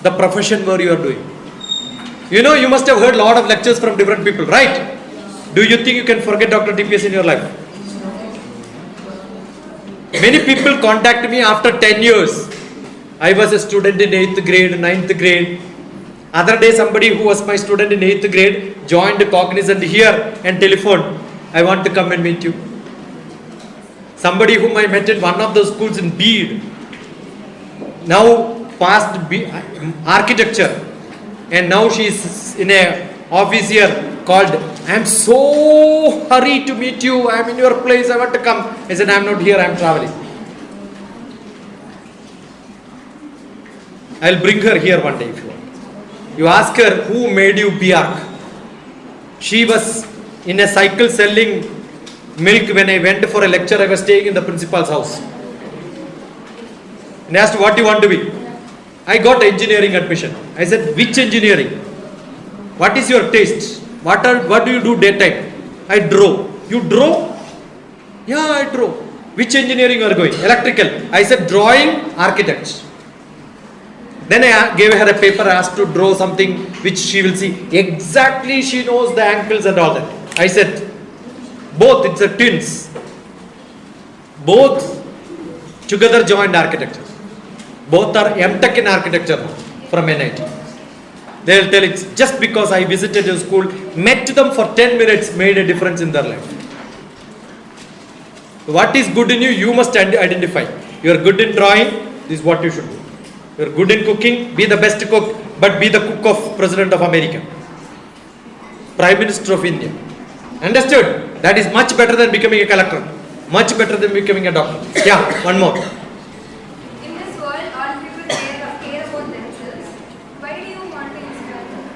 [SPEAKER 1] the profession where you are doing. You know, you must have heard a lot of lectures from different people, right? Do you think you can forget DrTPS in your life? Many people contact me after 10 years. I was a student in 8th grade, 9th grade. Other day somebody who was my student in 8th grade joined Cognizant here and telephoned. I want to come and meet you. Somebody whom I met in one of the schools in Bede. Now passed architecture. And now she is in a office here called, I am so hurry to meet you. I am in your place. I want to come. I said, I am not here. I am traveling. I will bring her here one day if you want. You ask her who made you Biak. She was in a cycle selling milk when I went for a lecture. I was staying in the principal's house. And asked what you want to be. I got engineering admission. I said, which engineering? What is your taste? What do you do daytime? I drove. You drove? Yeah, I drove. Which engineering you are going? Electrical. I said, drawing, architect. Then I gave her a paper, asked to draw something which she will see. Exactly she knows the ankles and all that. I said, both, it's a twins. Both together joined architecture. Both are M.Tech in architecture from NIT. They will tell it's just because I visited a school, met them for 10 minutes, made a difference in their life. What is good in you, you must identify. You are good in drawing, this is what you should do. You are good in cooking, be the best cook, but be the cook of President of America, Prime Minister of India. Understood? That is much better than becoming a collector. Much better than becoming a doctor. Yeah, one more.
[SPEAKER 2] In this world, all people care about themselves. Why do you want to inspire them?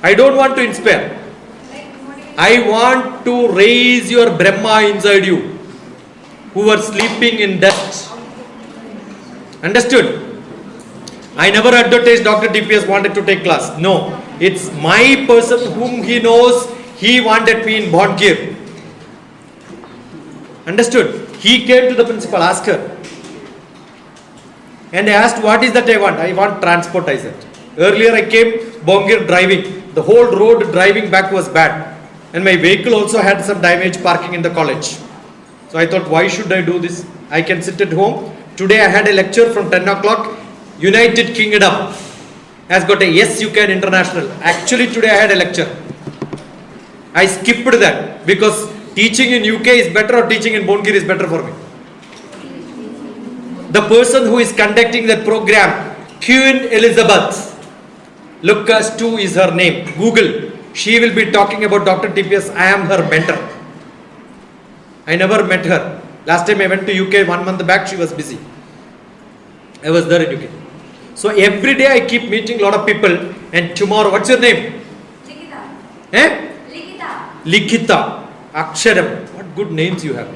[SPEAKER 1] I don't want to inspire.
[SPEAKER 2] Like, what do you
[SPEAKER 1] I want to raise your Brahma inside you, who are sleeping in dust. Understood? I never advertised DrTPS wanted to take class. No. It's my person whom he knows, he wanted me in Bhongir. Understood? He came to the principal, asked her. And I asked, what is that I want? I want transport, I said. Earlier I came Bhongir driving. The whole road driving back was bad. And my vehicle also had some damage parking in the college. So I thought, why should I do this? I can sit at home. Today I had a lecture from 10 o'clock. United Kingdom has got a Yes You Can International. Actually today I had a lecture. I skipped that because teaching in UK is better or teaching in Bhongir is better for me. The person who is conducting that program, Queen Elizabeth, Lucas 2 is her name. Google. She will be talking about DrTPS. I am her mentor. I never met her. Last time I went to UK 1 month back, she was busy. I was there in UK. So every day I keep meeting a lot of people. And tomorrow, what's your name?
[SPEAKER 2] Likita.
[SPEAKER 1] Eh?
[SPEAKER 2] Likita.
[SPEAKER 1] Likita Aksharam. What good names you have.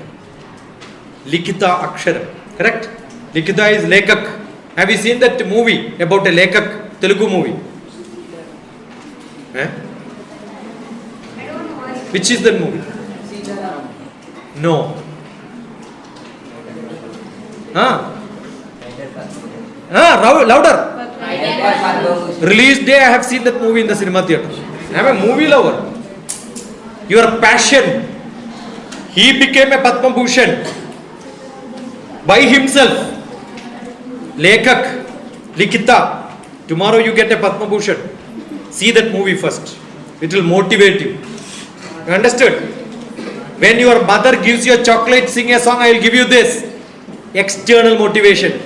[SPEAKER 1] Likita Aksharam. Correct? Likita is Lekak. Have you seen that movie about a Lekak, Telugu movie? Eh?
[SPEAKER 2] I don't know why.
[SPEAKER 1] Which is that movie? No. Louder. Release day I have seen that movie in the cinema theatre. I am a movie lover. Your passion. He became a Padma Bhushan by himself. Lekak, Likita. Tomorrow you get a Padma Bhushan. See that movie first. It will motivate you. You understood? When your mother gives you a chocolate, sing a song, I will give you this. External motivation.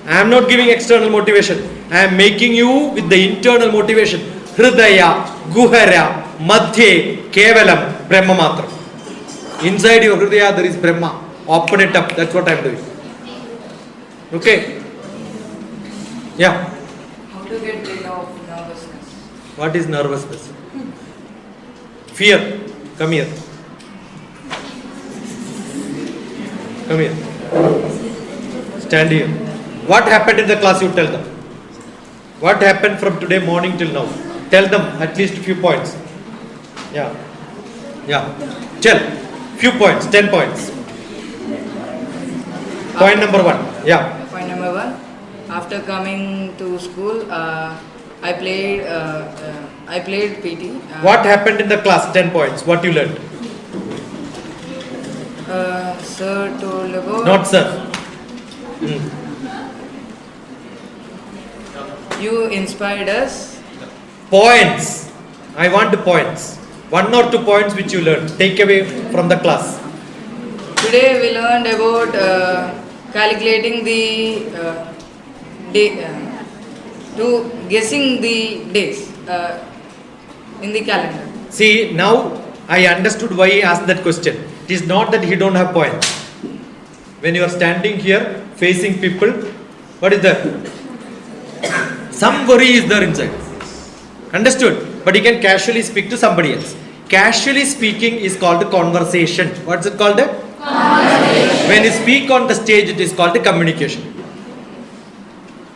[SPEAKER 1] I am not giving external motivation. I am making you with the internal motivation. Hridaya, Guhara, Madhye, Kevalam, Brahma Matra. Inside your Hridaya there is Brahma. Open it up. That's what I am doing. Okay? Yeah.
[SPEAKER 3] How to get rid of nervousness?
[SPEAKER 1] What is nervousness? Fear. Come here. Come here. Stand here. What happened in the class? You tell them. What happened from today morning till now? Tell them at least a few points. Yeah. Yeah. Tell. Few points. 10 points. Point number 1. Yeah.
[SPEAKER 3] Point number 1. After coming to school, I played PT.
[SPEAKER 1] What happened in the class? 10 points. What you learned?
[SPEAKER 3] Sir told about.
[SPEAKER 1] Not sir.
[SPEAKER 3] You inspired us.
[SPEAKER 1] Points. I want points. 1 or 2 points which you learned. Take away from the class.
[SPEAKER 3] Today we learned about calculating the day, to guessing the days in the calendar.
[SPEAKER 1] See, now I understood why he asked that question. It is not that he don't have points. When you are standing here facing people, what is that? Some worry is there inside. Understood? But he can casually speak to somebody else. Casually speaking is called conversation. What is it called? Conversation. When you speak on the stage, it is called communication.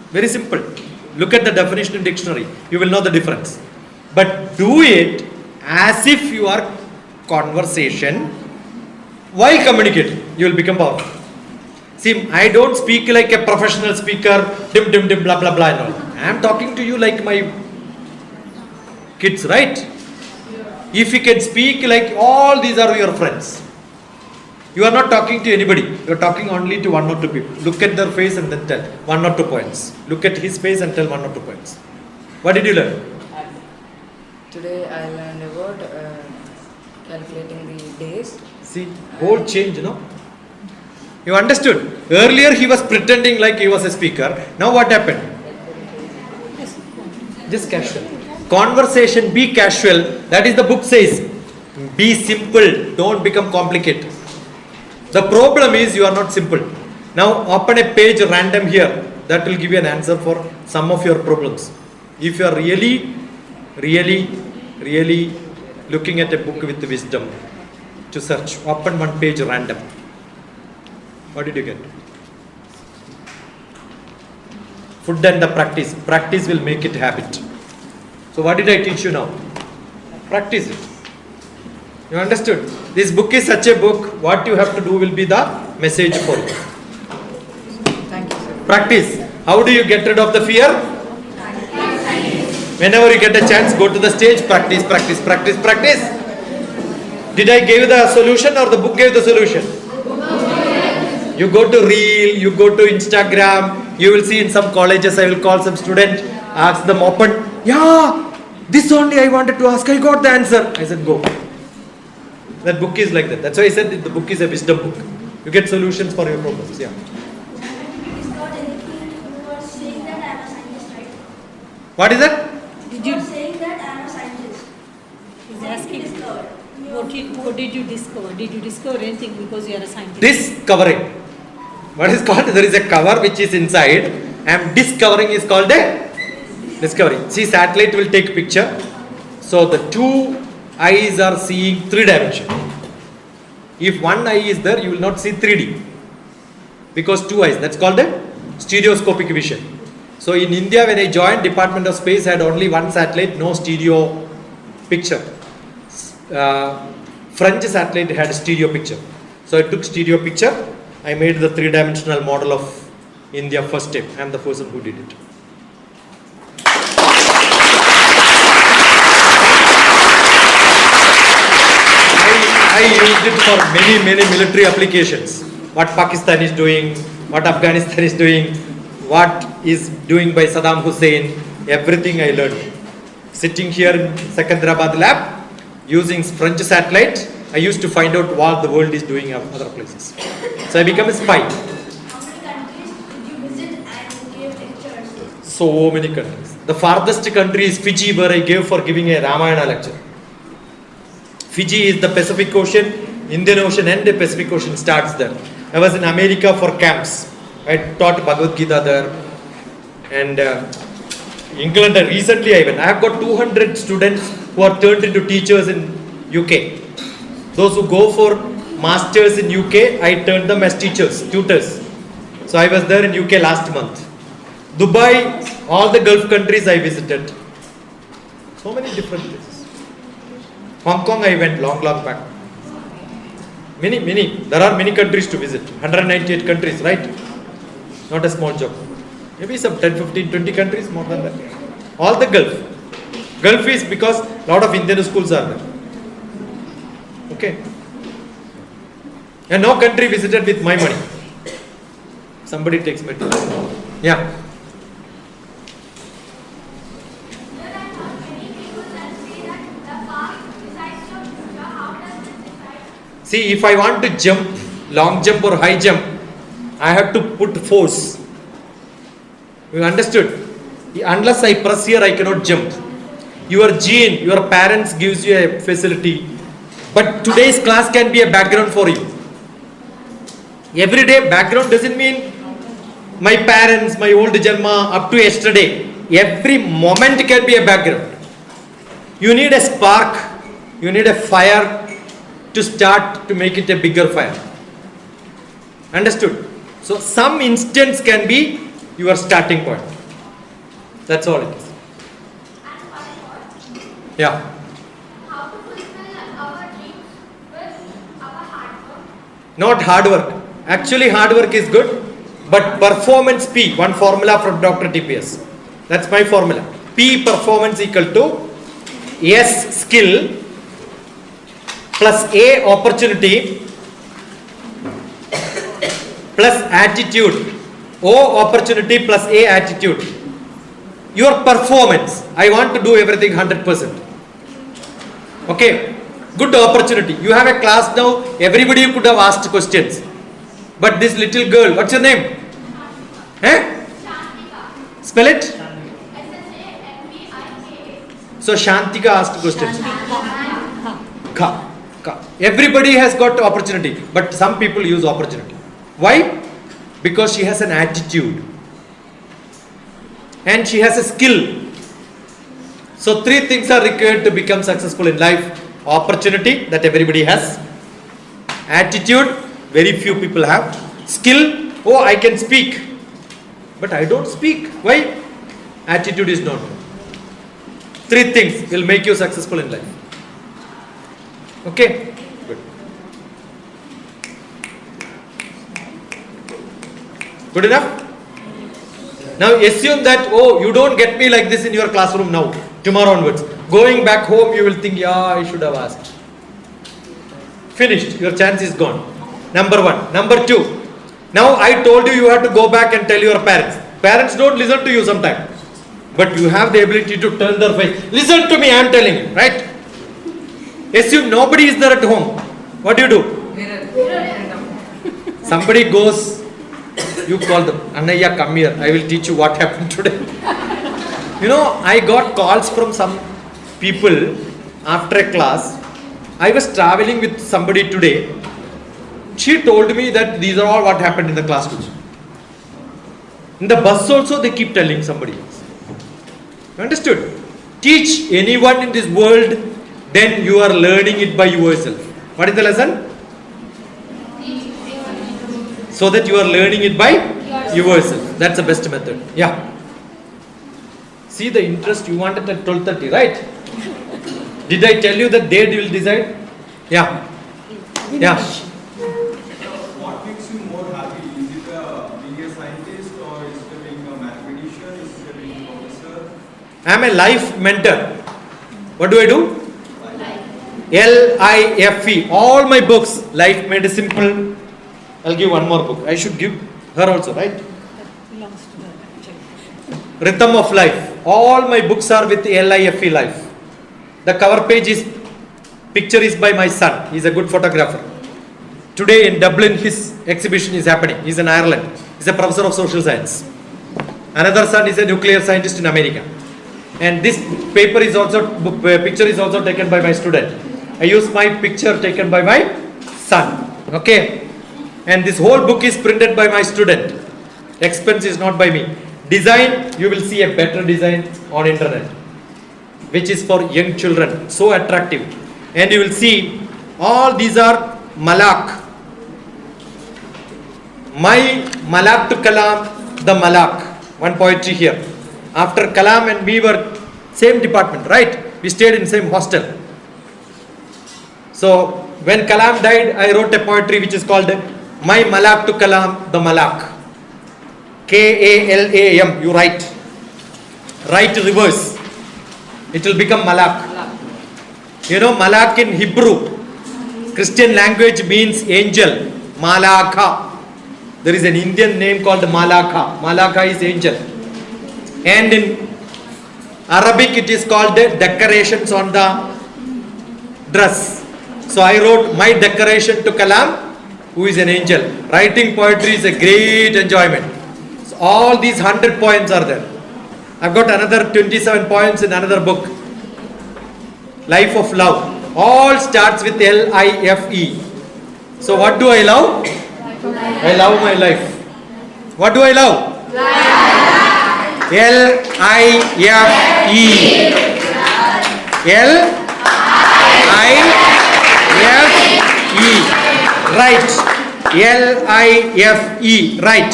[SPEAKER 1] Very simple. Look at the definition in dictionary. You will know the difference. But do it as if you are conversation while communicating. You will become powerful. See, I don't speak like a professional speaker, dim dim dim blah blah blah. No. I am talking to you like my kids, right? If you can speak like all these are your friends, you are not talking to anybody. You are talking only to 1 or 2 people. Look at their face and then tell 1 or 2 points. Look at his face and tell 1 or 2 points. What did you learn?
[SPEAKER 3] Today I learned about calculating the days.
[SPEAKER 1] See, whole change, you know. You understood? Earlier he was pretending like he was a speaker. Now what happened? Just casual. Conversation, be casual. That is the book says. Be simple. Don't become complicated. The problem is you are not simple. Now open a page random here. That will give you an answer for some of your problems. If you are really looking at a book with wisdom to search, open one page random. What did you get? Food and the practice. Practice will make it habit. So what did I teach you now? Practice it. You understood? This book is such a book. What you have to do will be the message for you.
[SPEAKER 3] Thank you, sir.
[SPEAKER 1] Practice. How do you get rid of the fear? Whenever you get a chance, go to the stage, practice, practice, practice, practice. Did I give the solution or the book gave the solution? You go to Reel, you go to Instagram, you will see in some colleges, I will call some student, ask them open, yeah, this only I wanted to ask, I got the answer. I said, go. That book is like that. That's why I said the book is a wisdom book. You get solutions for your problems. Yeah.
[SPEAKER 2] It is not anything. You are saying that I am a scientist, right?
[SPEAKER 1] What is that?
[SPEAKER 2] You are saying that I am a scientist.
[SPEAKER 6] He's asking, what did you discover? Did you discover anything because you are a scientist?
[SPEAKER 1] Discovering. What is called? There is a cover which is inside, and discovering is called a discovery. See, satellite will take picture. So the 2 eyes are seeing 3 dimension. If 1 eye is there, you will not see 3D. Because 2 eyes. That's called a stereoscopic vision. So in India, when I joined, Department of Space had only 1 satellite, no stereo picture. French satellite had a stereo picture. So I took stereo picture. I made the 3-dimensional model of India first time. I am the person who did it. I used it for many military applications. What Pakistan is doing, what Afghanistan is doing, what is doing by Saddam Hussein, everything I learned. Sitting here in Secunderabad lab, using French satellite, I used to find out what the world is doing in other places. So I become a spy.
[SPEAKER 5] How many countries did you visit and gave lectures?
[SPEAKER 1] So many countries. The farthest country is Fiji, where I gave for giving a Ramayana lecture. Fiji is the Pacific Ocean, Indian Ocean and the Pacific Ocean starts there. I was in America for camps. I taught Bhagavad Gita there. And England, recently I went. I have got 200 students who are turned into teachers in UK. Those who go for masters in UK, I turned them as teachers, tutors. So I was there in UK last month. Dubai, all the Gulf countries I visited. So many different places. Hong Kong I went long back. Many. There are many countries to visit. 198 countries, right? Not a small job. Maybe some 10, 15, 20 countries, more than that. All the Gulf. Gulf is because a lot of Indian schools are there. Okay. And no country visited with my money. Somebody takes my tour. Yeah.
[SPEAKER 5] There are not many people that say that the past decides your future. How does it decide?
[SPEAKER 1] See, if I want to jump, long jump or high jump, I have to put force. You understood? Unless I press here, I cannot jump. Your gene, your parents gives you a facility. But today's class can be a background for you. Every day background doesn't mean my parents, my old Janma, up to yesterday. Every moment can be a background. You need a spark, you need a fire to start to make it a bigger fire. Understood? So some instance can be your starting point. That's all it is.
[SPEAKER 5] And one more.
[SPEAKER 1] Yeah.
[SPEAKER 5] How to fulfill our dreams with our hard work?
[SPEAKER 1] Not hard work. Actually hard work is good, but performance P, one formula from DrTPS. That's my formula. P performance equal to S skill plus A opportunity plus attitude. O opportunity plus A attitude. Your performance. I want to do everything 100%. Okay. Good opportunity. You have a class now. Everybody could have asked questions. But this little girl, what's your name? Eh?
[SPEAKER 5] Shantika.
[SPEAKER 1] Spell it.
[SPEAKER 5] SHANVIKA.
[SPEAKER 1] So Shantika asked questions.
[SPEAKER 6] Shanti.
[SPEAKER 1] Ka. Everybody has got opportunity, but some people use opportunity. Why? Because she has an attitude. And she has a skill. So 3 things are required to become successful in life. Opportunity, that everybody has. Attitude, very few people have. Skill, oh, I can speak. But I don't speak. Why? Attitude is not. 3 things will make you successful in life. Okay? Good. Good enough? Now assume that, oh, you don't get me like this in your classroom now, tomorrow onwards. Going back home, you will think, yeah, I should have asked. Finished. Your chance is gone. Number 1. Number 2. Now I told you, you have to go back and tell your parents. Parents don't listen to you sometimes. But you have the ability to turn their face. Listen to me, I am telling you, right? Assume nobody is there at home. What do you do? Somebody goes, you call them, Annaya, come here, I will teach you what happened today. You know, I got calls from some people after a class. I was traveling with somebody today. She told me that these are all what happened in the classroom. In the bus also they keep telling somebody else. You understood? Teach anyone in this world, then you are learning it by yourself. What is the lesson? So that you are learning it by yourself. That's the best method. Yeah. See the interest you wanted at 12:30, right? Did I tell you that they will decide? Yeah. Yeah.
[SPEAKER 7] What makes you more happy? Is it being a scientist or is it being a mathematician? Is it being a professor?
[SPEAKER 1] I am a life mentor. What do I do? LIFE. All my books, Life Made Simple. I'll give one more book. I should give her also, right?
[SPEAKER 6] That belongs to her, actually.
[SPEAKER 1] Rhythm of Life. All my books are with LIFE Life. The cover page is, picture is by my son. He's a good photographer. Today in Dublin, his exhibition is happening. He's in Ireland. He's a professor of social science. Another son is a nuclear scientist in America. And this paper is also, picture is also taken by my student. I use my picture taken by my son. Okay. And this whole book is printed by my student. Expense is not by me. Design, you will see a better design on internet, which is for young children. So attractive. And you will see all these are Malak. My Malak to Kalam, the Malak. One poetry here. After Kalam and we were same department, right? We stayed in same hostel. So when Kalam died, I wrote a poetry which is called My Malak to Kalam, the Malak. Kalam, you write. Write reverse. It will become Malak. You know, Malak in Hebrew, Christian language means angel. Malaka. There is an Indian name called Malaka. Malaka is angel. And in Arabic it is called decorations on the dress. So I wrote my decoration to Kalam, who is an angel. Writing poetry is a great enjoyment. So all these 100 poems are there. I've got another 27 poems in another book. Life of Love. All starts with L-I-F-E. So what do I love? I love my life. What do I love? Life. L-I-F-E. L-I-F-E. Right. L-I-F-E. Right.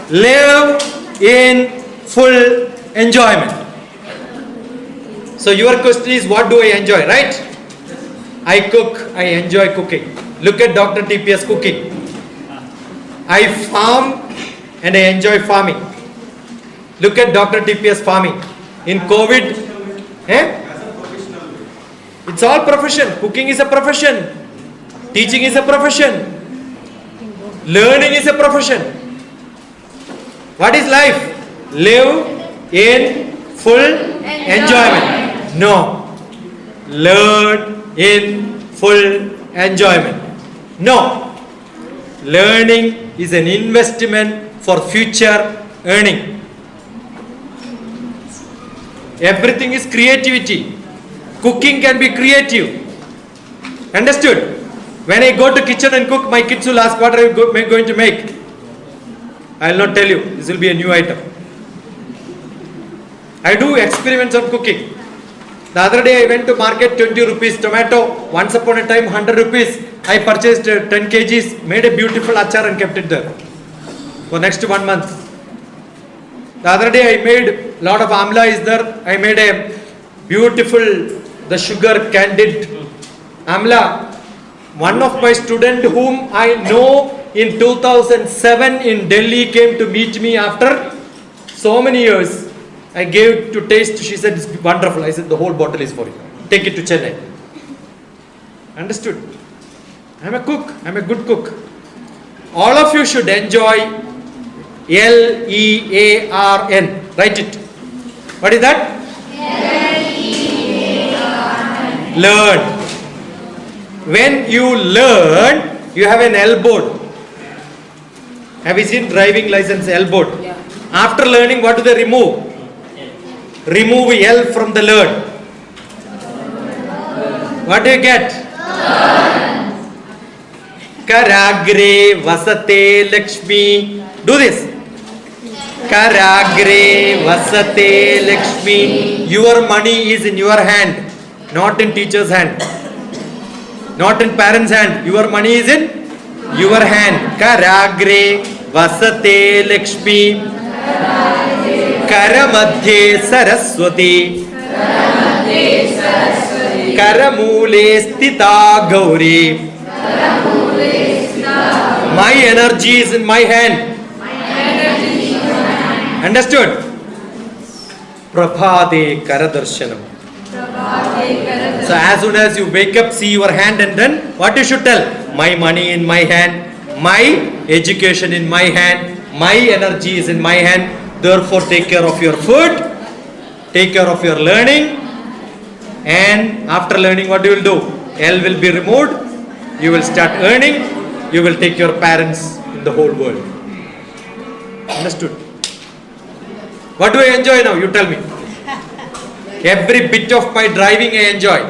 [SPEAKER 1] Live in full enjoyment. So your question is, what do I enjoy, right? I cook, I enjoy cooking. Look at DrTPS cooking. I farm and I enjoy farming. Look at DrTPS farming. In COVID, it's all profession. Cooking is a profession. Teaching is a profession. Learning is a profession. What is life? Live in full enjoyment. No. Learn in full enjoyment. No. Learning is an investment for future earning. Everything is creativity. Cooking can be creative. Understood? When I go to kitchen and cook, my kids will ask, what are you going to make? I will not tell you. This will be a new item. I do experiments of cooking. The other day I went to market, 20 rupees tomato. Once upon a time 100 rupees. I purchased 10 kgs, made a beautiful achar and kept it there for next 1 month. The other day I made lot of amla is there. I made a beautiful, the sugar candied amla. One of my student whom I know in 2007 in Delhi came to meet me after so many years. I gave to taste. She said it's wonderful. I said the whole bottle is for you. Take it to Chennai. Understood? I'm a cook. I'm a good cook. All of you should enjoy Learn. Write it. What is that? Learn. Learn. When you learn, you have an L board. Have you seen driving license L board?
[SPEAKER 3] Yeah.
[SPEAKER 1] After learning, what do they remove? Remove L from the learn. What do you get? Karagre vasate Lakshmi. Do this. Karagre vasate Lakshmi. Your money is in your hand, not in teacher's hand, not in parents' hand. Your money is in your hand. Karagre vasate Lakshmi. Karamadhye Saraswati. Karamule Stita Gauri. My energy is in my hand. Understood? Prabhade Karadarshanam. So as soon as you wake up, see your hand, and then what you should tell? My money in my hand, my education in my hand, my energy is in my hand, Therefore, take care of your food, take care of your learning, and after learning, what you will do? L will be removed, you will start earning, you will take your parents in the whole world. Understood? What do I enjoy now? You tell me. Every bit of my driving I enjoy.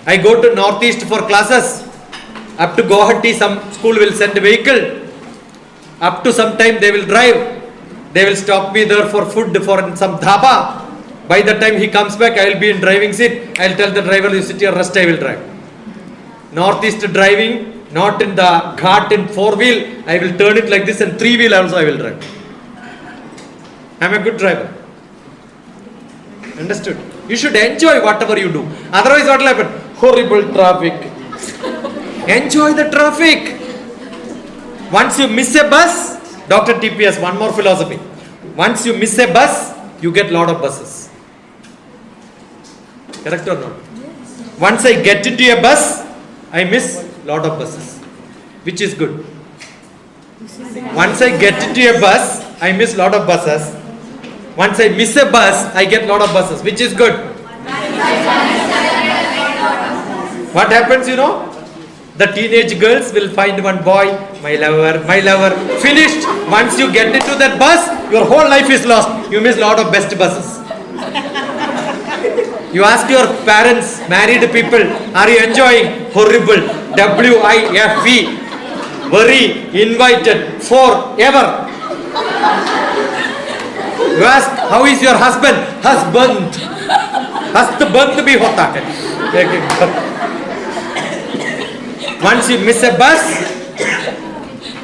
[SPEAKER 1] I go to Northeast for classes. Up to Guwahati, some school will send a vehicle. Up to some time they will drive. They will stop me there for food for some dhaba. By the time he comes back, I will be in driving seat. I will tell the driver, you sit here, rest, I will drive. Northeast driving, not in the ghat in 4-wheel. I will turn it like this, and 3-wheel also I will drive. I am a good driver. Understood? You should enjoy whatever you do. Otherwise, what will happen? Horrible traffic. Enjoy the traffic. Once you miss a bus, DrTPS, one more philosophy. Once you miss a bus, you get lot of buses. Correct or not? Once I get into a bus, I miss lot of buses, which is good. Once I get into a bus, I miss lot of buses. Once I miss a bus, I get lot of buses, which is good. What happens, you know? The teenage girls will find one boy, my lover, finished. Once you get into that bus, your whole life is lost. You miss lot of best buses. You ask your parents, married people, are you enjoying? Horrible. WIFE. Very invited forever. You ask, how is your husband? Husband. Husband bhi hota hai. Once you miss a bus,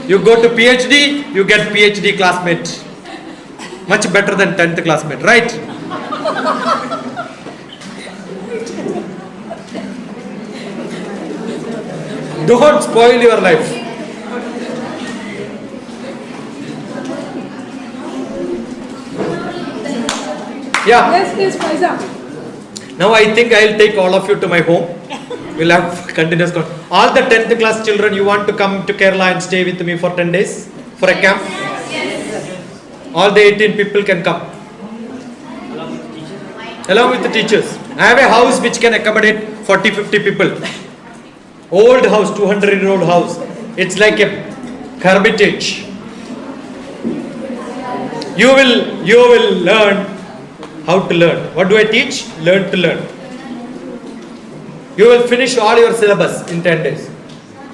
[SPEAKER 1] you go to PhD, you get PhD classmate. Much better than 10th classmate, right? Don't spoil your life. Yeah.
[SPEAKER 6] Yes, Faiza.
[SPEAKER 1] Now I think I will take all of you to my home. We'll have continuous con. All the 10th class children, you want to come to Kerala and stay with me for 10 days for a camp? All the 18 people can come. Along with the teachers. I have a house which can accommodate 40-50 people. Old house, 200-year-old house. It's like a hermitage. You will learn how to learn. What do I teach? Learn to learn. You will finish all your syllabus in 10 days.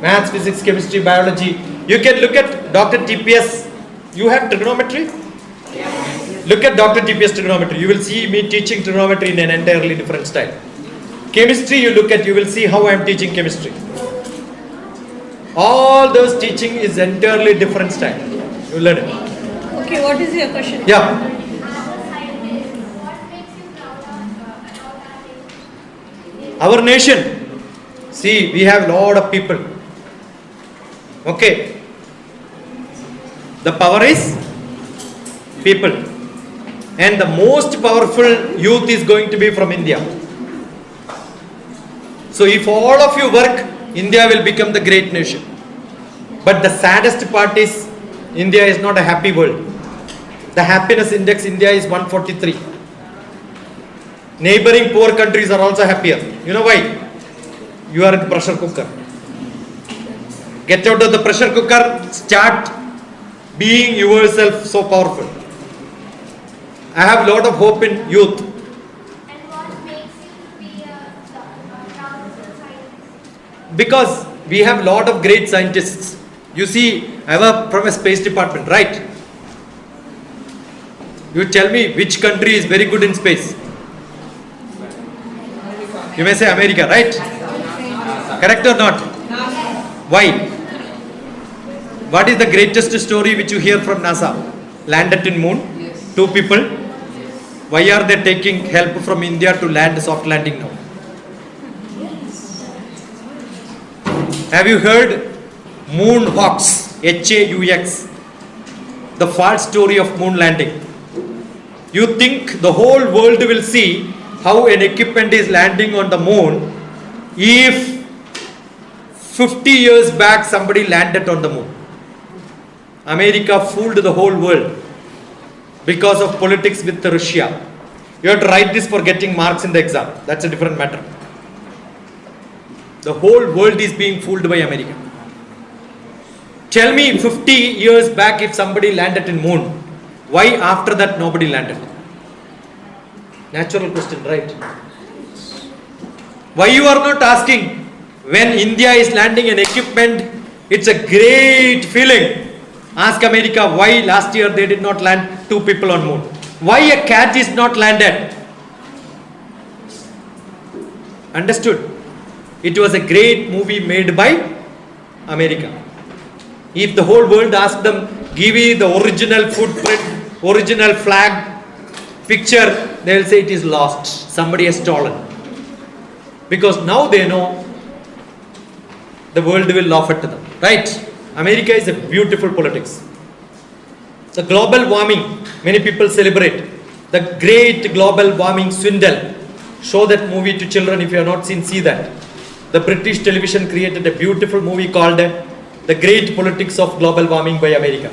[SPEAKER 1] Maths, physics, chemistry, biology. You can look at DrTPS. You have trigonometry? Look at DrTPS trigonometry. You will see me teaching trigonometry in an entirely different style. Chemistry, you look at, you will see how I am teaching chemistry. All those teaching is entirely different style. You learn it.
[SPEAKER 6] Okay, what is your question?
[SPEAKER 1] Yeah.
[SPEAKER 5] As a scientist, what makes you proud about
[SPEAKER 1] Our
[SPEAKER 5] our nation?
[SPEAKER 1] nation. See, we have lot of people. Okay. The power is people. And the most powerful youth is going to be from India. So if all of you work, India will become the great nation. But the saddest part is, India is not a happy world. The happiness index India is 143. Neighboring poor countries are also happier. You know why? You are in the pressure cooker. Get out of the pressure cooker, start being yourself so powerful. I have a lot of hope in youth.
[SPEAKER 5] And what makes you be a proud scientist?
[SPEAKER 1] Because we have a lot of great scientists. You see, I am from a space department, right? You tell me which country is very good in space. You may say America, right? Correct or not? Why? What is the greatest story which you hear from NASA? Landed in moon, 2 people. Why are they taking help from India to land soft landing now? Have you heard moon hoax, HAUX, the false story of moon landing? You think the whole world will see how an equipment is landing on the moon if 50 years back somebody landed on the moon. America fooled the whole world. because of politics with Russia. You have to write this for getting marks in the exam. That's a different matter. The whole world is being fooled by America. Tell me 50 years back if somebody landed in moon, why after that nobody landed? Natural question, right? Why you are not asking when India is landing an equipment, it's a great feeling. Ask America why last year they did not land 2 people on moon. Why a cat is not landed? Understood? It was a great movie made by America. If the whole world asked them, give me the original footprint, original flag, picture, they will say it is lost. Somebody has stolen. Because now they know the world will laugh at them. Right? America is a beautiful politics. The global warming, many people celebrate. The great global warming swindle. Show that movie to children if you have not seen, see that. The British television created a beautiful movie called The Great Politics of Global Warming by America.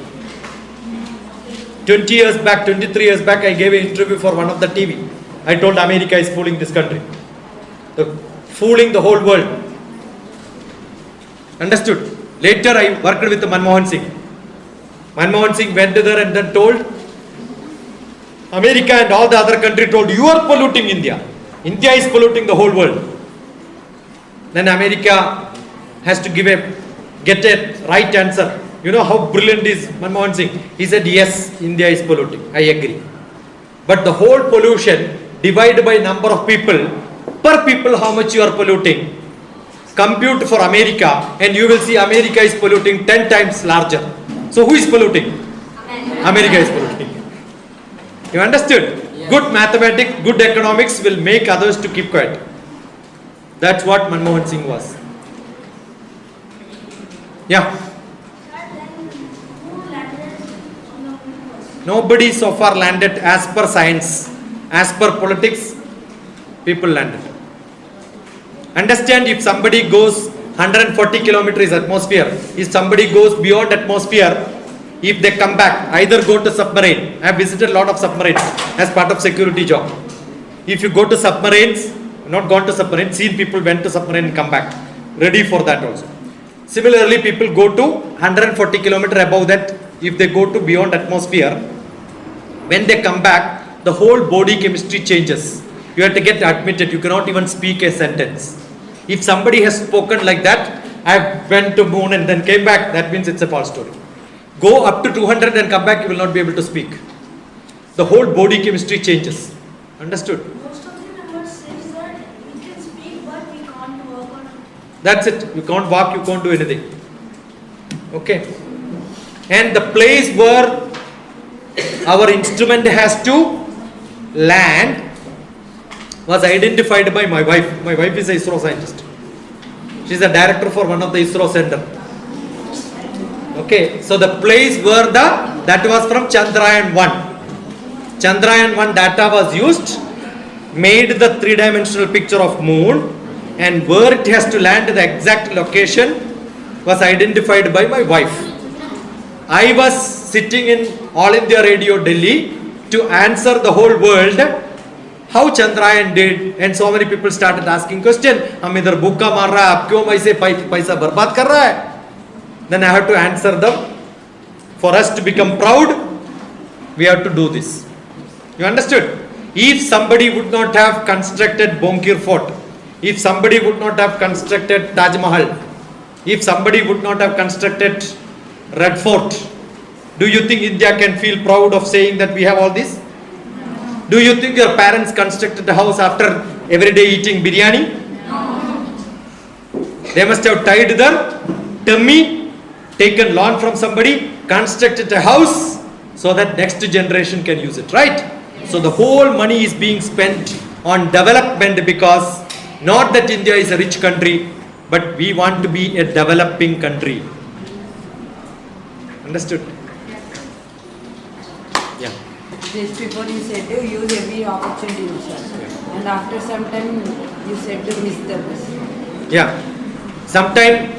[SPEAKER 1] 20 years back, 23 years back, I gave an interview for one of the TV. I told America is fooling this country. Fooling the whole world. Understood? Later I worked with Manmohan Singh. Manmohan Singh went there and then told America and all the other countries told, you are polluting India. India is polluting the whole world. Then America has to get a right answer. You know how brilliant is Manmohan Singh? He said, yes, India is polluting. I agree. But the whole pollution divided by number of people, per people how much you are polluting, compute for America and you will see America is polluting 10 times larger. So who is polluting? America is polluting. You understood?
[SPEAKER 3] Yes.
[SPEAKER 1] Good mathematics, good economics will make others to keep quiet. That's what Manmohan Singh was. Yeah. Nobody so far landed as per science. As per politics, people landed. Understand, if somebody goes 140 kilometers atmosphere, if somebody goes beyond atmosphere, if they come back, either go to submarine. I have visited a lot of submarines as part of security job. If you go to submarines, not gone to submarine, seen people went to submarine and come back. Ready for that also. Similarly, people go to 140 kilometers above that, if they go to beyond atmosphere, when they come back, the whole body chemistry changes. You have to get admitted, you cannot even speak a sentence. If somebody has spoken like that, I went to moon and then came back, that means it's a false story. Go up to 200 and come back, you will not be able to speak. The whole body chemistry changes. Understood?
[SPEAKER 5] Most of the numbers says that we can speak but we can't work on it.
[SPEAKER 1] That's it. You can't walk, you can't do anything. Okay. And the place where our instrument has to land was identified by my wife. My wife is an ISRO scientist. She is a director for one of the ISRO center. Okay, so the place where that was from Chandrayaan 1. Chandrayaan 1 data was used, made the 3-dimensional picture of moon, and where it has to land, the exact location was identified by my wife. I was sitting in All India Radio Delhi to answer the whole world how Chandrayaan did, and so many people started asking question. हम इधर भूखा मार रहा है, आप क्यों ऐसे पैसा बर्बाद कर रहा है? Then I have to answer them. For us to become proud, we have to do this. You understood? If somebody would not have constructed Bhongir Fort, if somebody would not have constructed Taj Mahal, if somebody would not have constructed Red Fort, do you think India can feel proud of saying that we have all this? Do you think your parents constructed a house after every day eating biryani? They must have tied their tummy, taken loan from somebody, constructed a house so that next generation can use it, right? So the whole money is being spent on development because not that India is a rich country, but we want to be a developing country. Understood? Yeah.
[SPEAKER 3] Just before you said to use every opportunity, sir. And after some time you said to miss the bus.
[SPEAKER 1] Yeah. Sometime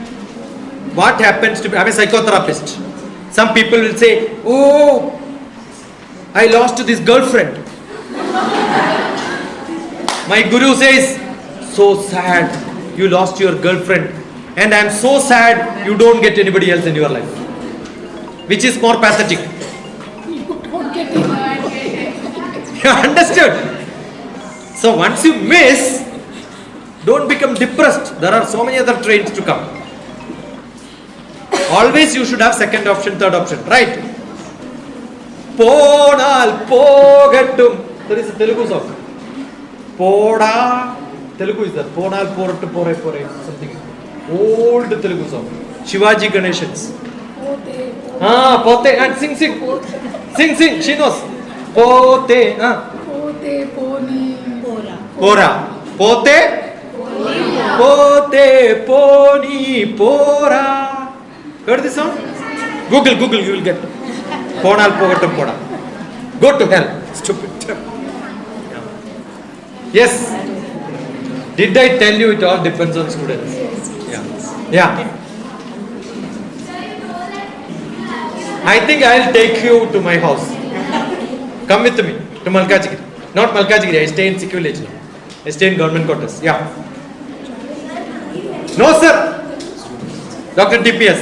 [SPEAKER 1] what happens to me, I'm a psychotherapist. Some people will say, oh, I lost this girlfriend. My guru says, so sad, you lost your girlfriend. And I am so sad, you don't get anybody else in your life. Which is more pathetic? You understood? So once you miss, don't become depressed. There are so many other trains to come. Always you should have second option, third option, right? Ponal Pogatum. There is a Telugu song. Poda. Telugu is that. Ponal Poratu Pore Pore. Something. Old Telugu song. Shivaji Ganeshans. Pote. And sing. Sing. She knows. Pote.
[SPEAKER 8] Pote, poni.
[SPEAKER 1] Pora. Pote. Pote, poni, pora. Heard this song? Google, you will get. Ponal Pogatum Poda. Go to hell. Stupid. Yes. Did I tell you it all depends on students? Yeah. I think I'll take you to my house. Come with me to Malkajgiri. Not Malkajgiri, I stay in Sikh village now. I stay in government quarters. Yeah. No, sir. DrTPS.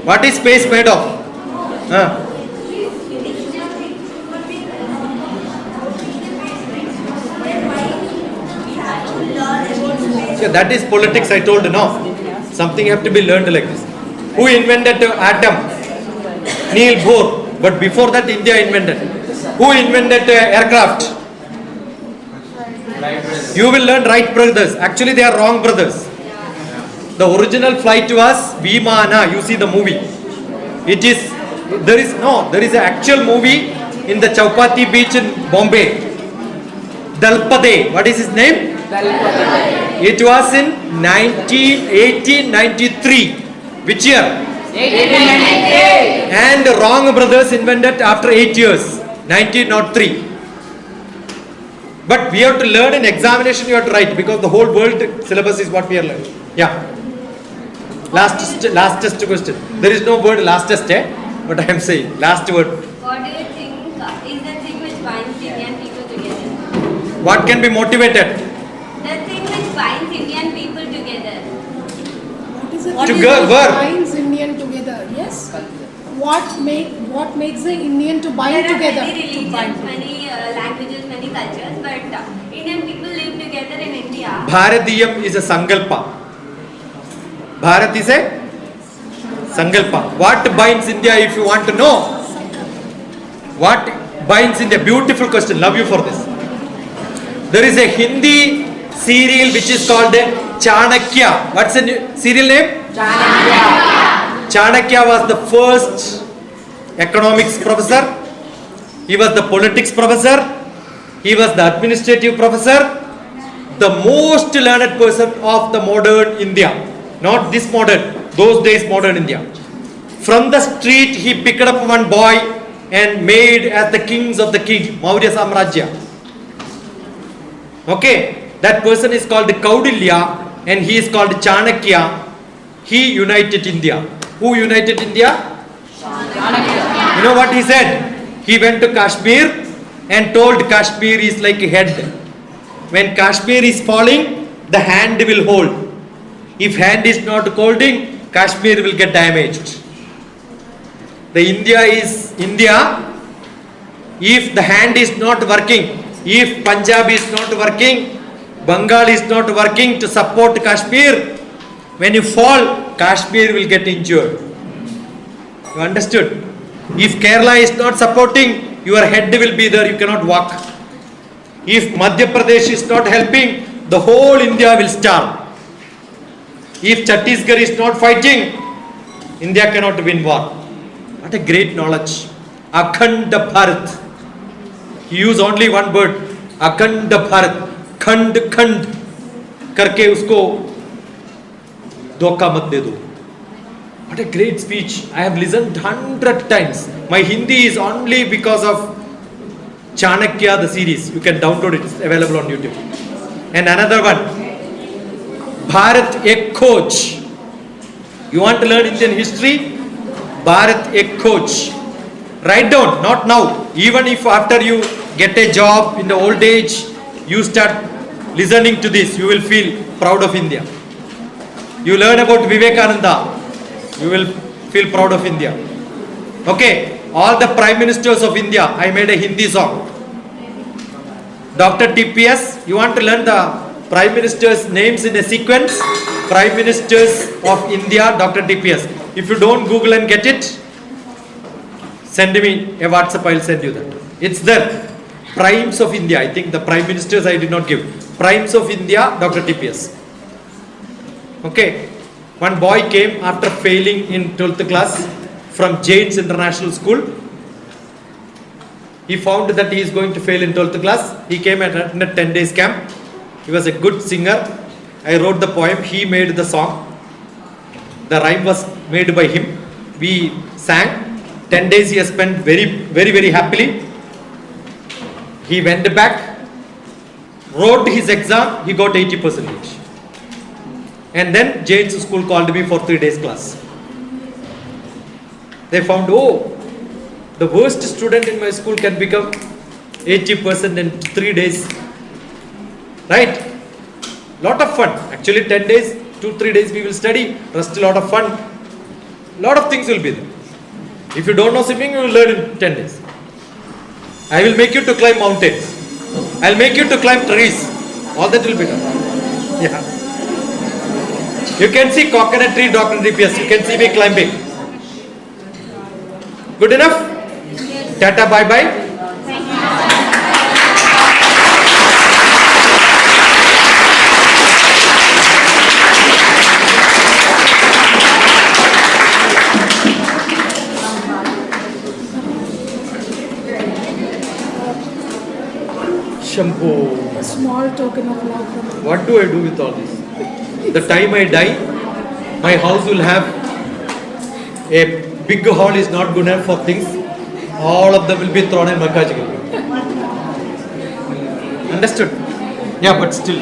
[SPEAKER 1] What is space made of? Yeah, that is politics, I told you, no. Something have to be learned like this. Who invented atom? Neil Bohr. But before that, India invented. Who invented aircraft? You will learn Wright brothers. Actually, they are wrong brothers. The original flight was Vimana. You see the movie. There is an actual movie in the Chowpatty beach in Bombay. Dalpade. What is his name? Dalpade. It was in 1893. Which year? 1893. And wrong brothers invented after 8 years. 1903. But we have to learn in examination, you have to write, because the whole world syllabus is what we are learning. Yeah. Last test question. There is no word last test, but I am saying last word.
[SPEAKER 2] What do you think is the thing which binds Indian people together?
[SPEAKER 1] What can be motivated?
[SPEAKER 2] The thing which binds Indian people together.
[SPEAKER 8] What is
[SPEAKER 1] work.
[SPEAKER 8] binds Indian together? Yes. What makes the Indian to bind
[SPEAKER 2] There are
[SPEAKER 8] together?
[SPEAKER 2] many religions, many languages, many cultures, but Indian people live together in India.
[SPEAKER 1] Bharatiyam is a sankalpa. Bharat is a sankalpa. What binds India, if you want to know? What binds India? Beautiful question. Love you for this. There is a Hindi serial which is called Chanakya. What's the serial name? Chanakya was the first economics professor. He was the politics professor. He was the administrative professor. The most learned person of the modern India. Not this modern, those days modern India. From the street he picked up one boy and made as the kings of the king, Maurya Samrajya. Okay, that person is called Kaudilya and he is called Chanakya. He united India. Who united India? Chanakya. You know what he said? He went to Kashmir and told Kashmir is like a head. When Kashmir is falling, the hand will hold. If hand is not holding, Kashmir will get damaged. The India is India. If the hand is not working, if Punjab is not working, Bengal is not working to support Kashmir, when you fall, Kashmir will get injured. You understood? If Kerala is not supporting, your head will be there, you cannot walk. If Madhya Pradesh is not helping, the whole India will starve. If Chhattisgarh is not fighting, India cannot win war. What a great knowledge. Akhanda Bharat. He used only one word. Akhanda Bharat. Khand करके उसको धोखा मत दे दो. What a great speech. I have listened 100 times. My Hindi is only because of Chanakya, the series. You can download it. It's available on YouTube. And another one. Bharat Ek Khoj. You want to learn Indian history? Bharat ek coach. Write down, not now. Even if after you get a job in the old age, you start listening to this, you will feel proud of India. You learn about Vivekananda, you will feel proud of India. Okay, all the prime ministers of India, I made a Hindi song. DrTPS, you want to learn the prime ministers' names in a sequence? Prime ministers of India, DrTPS. If you don't Google and get it, send me a WhatsApp, I'll send you that. It's there. Primes of India, I think the prime ministers I did not give. Primes of India, DrTPS. Okay. One boy came after failing in 12th class from Jain's International School. He found that he is going to fail in 12th class. He came at a 10 days camp. He was a good singer. I wrote the poem. He made the song. The rhyme was made by him. We sang. 10 days he has spent very happily. He went back, wrote his exam. He got 80%. And then Jain's school called me for 3 days class. They found, oh, the worst student in my school can become 80% in 3 days. Right? Lot of fun. Actually 10 days, 2-3 days we will study. Rest a lot of fun. Lot of things will be there. If you don't know swimming, you will learn in 10 days. I will make you to climb mountains. I will make you to climb trees. All that will be done. Yeah. You can see coconut tree, DrTPS. You can see me climbing. Good enough? Tata, bye bye. Shampoo.
[SPEAKER 8] A small token of love from you.
[SPEAKER 1] What do I do with all this? The time I die, my house will have a big hall is not good enough for things. All of them will be thrown in Makajgal. Understood? Yeah, but still.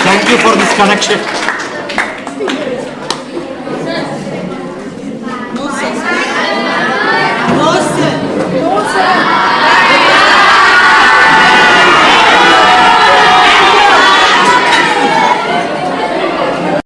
[SPEAKER 1] Thank you for this connection.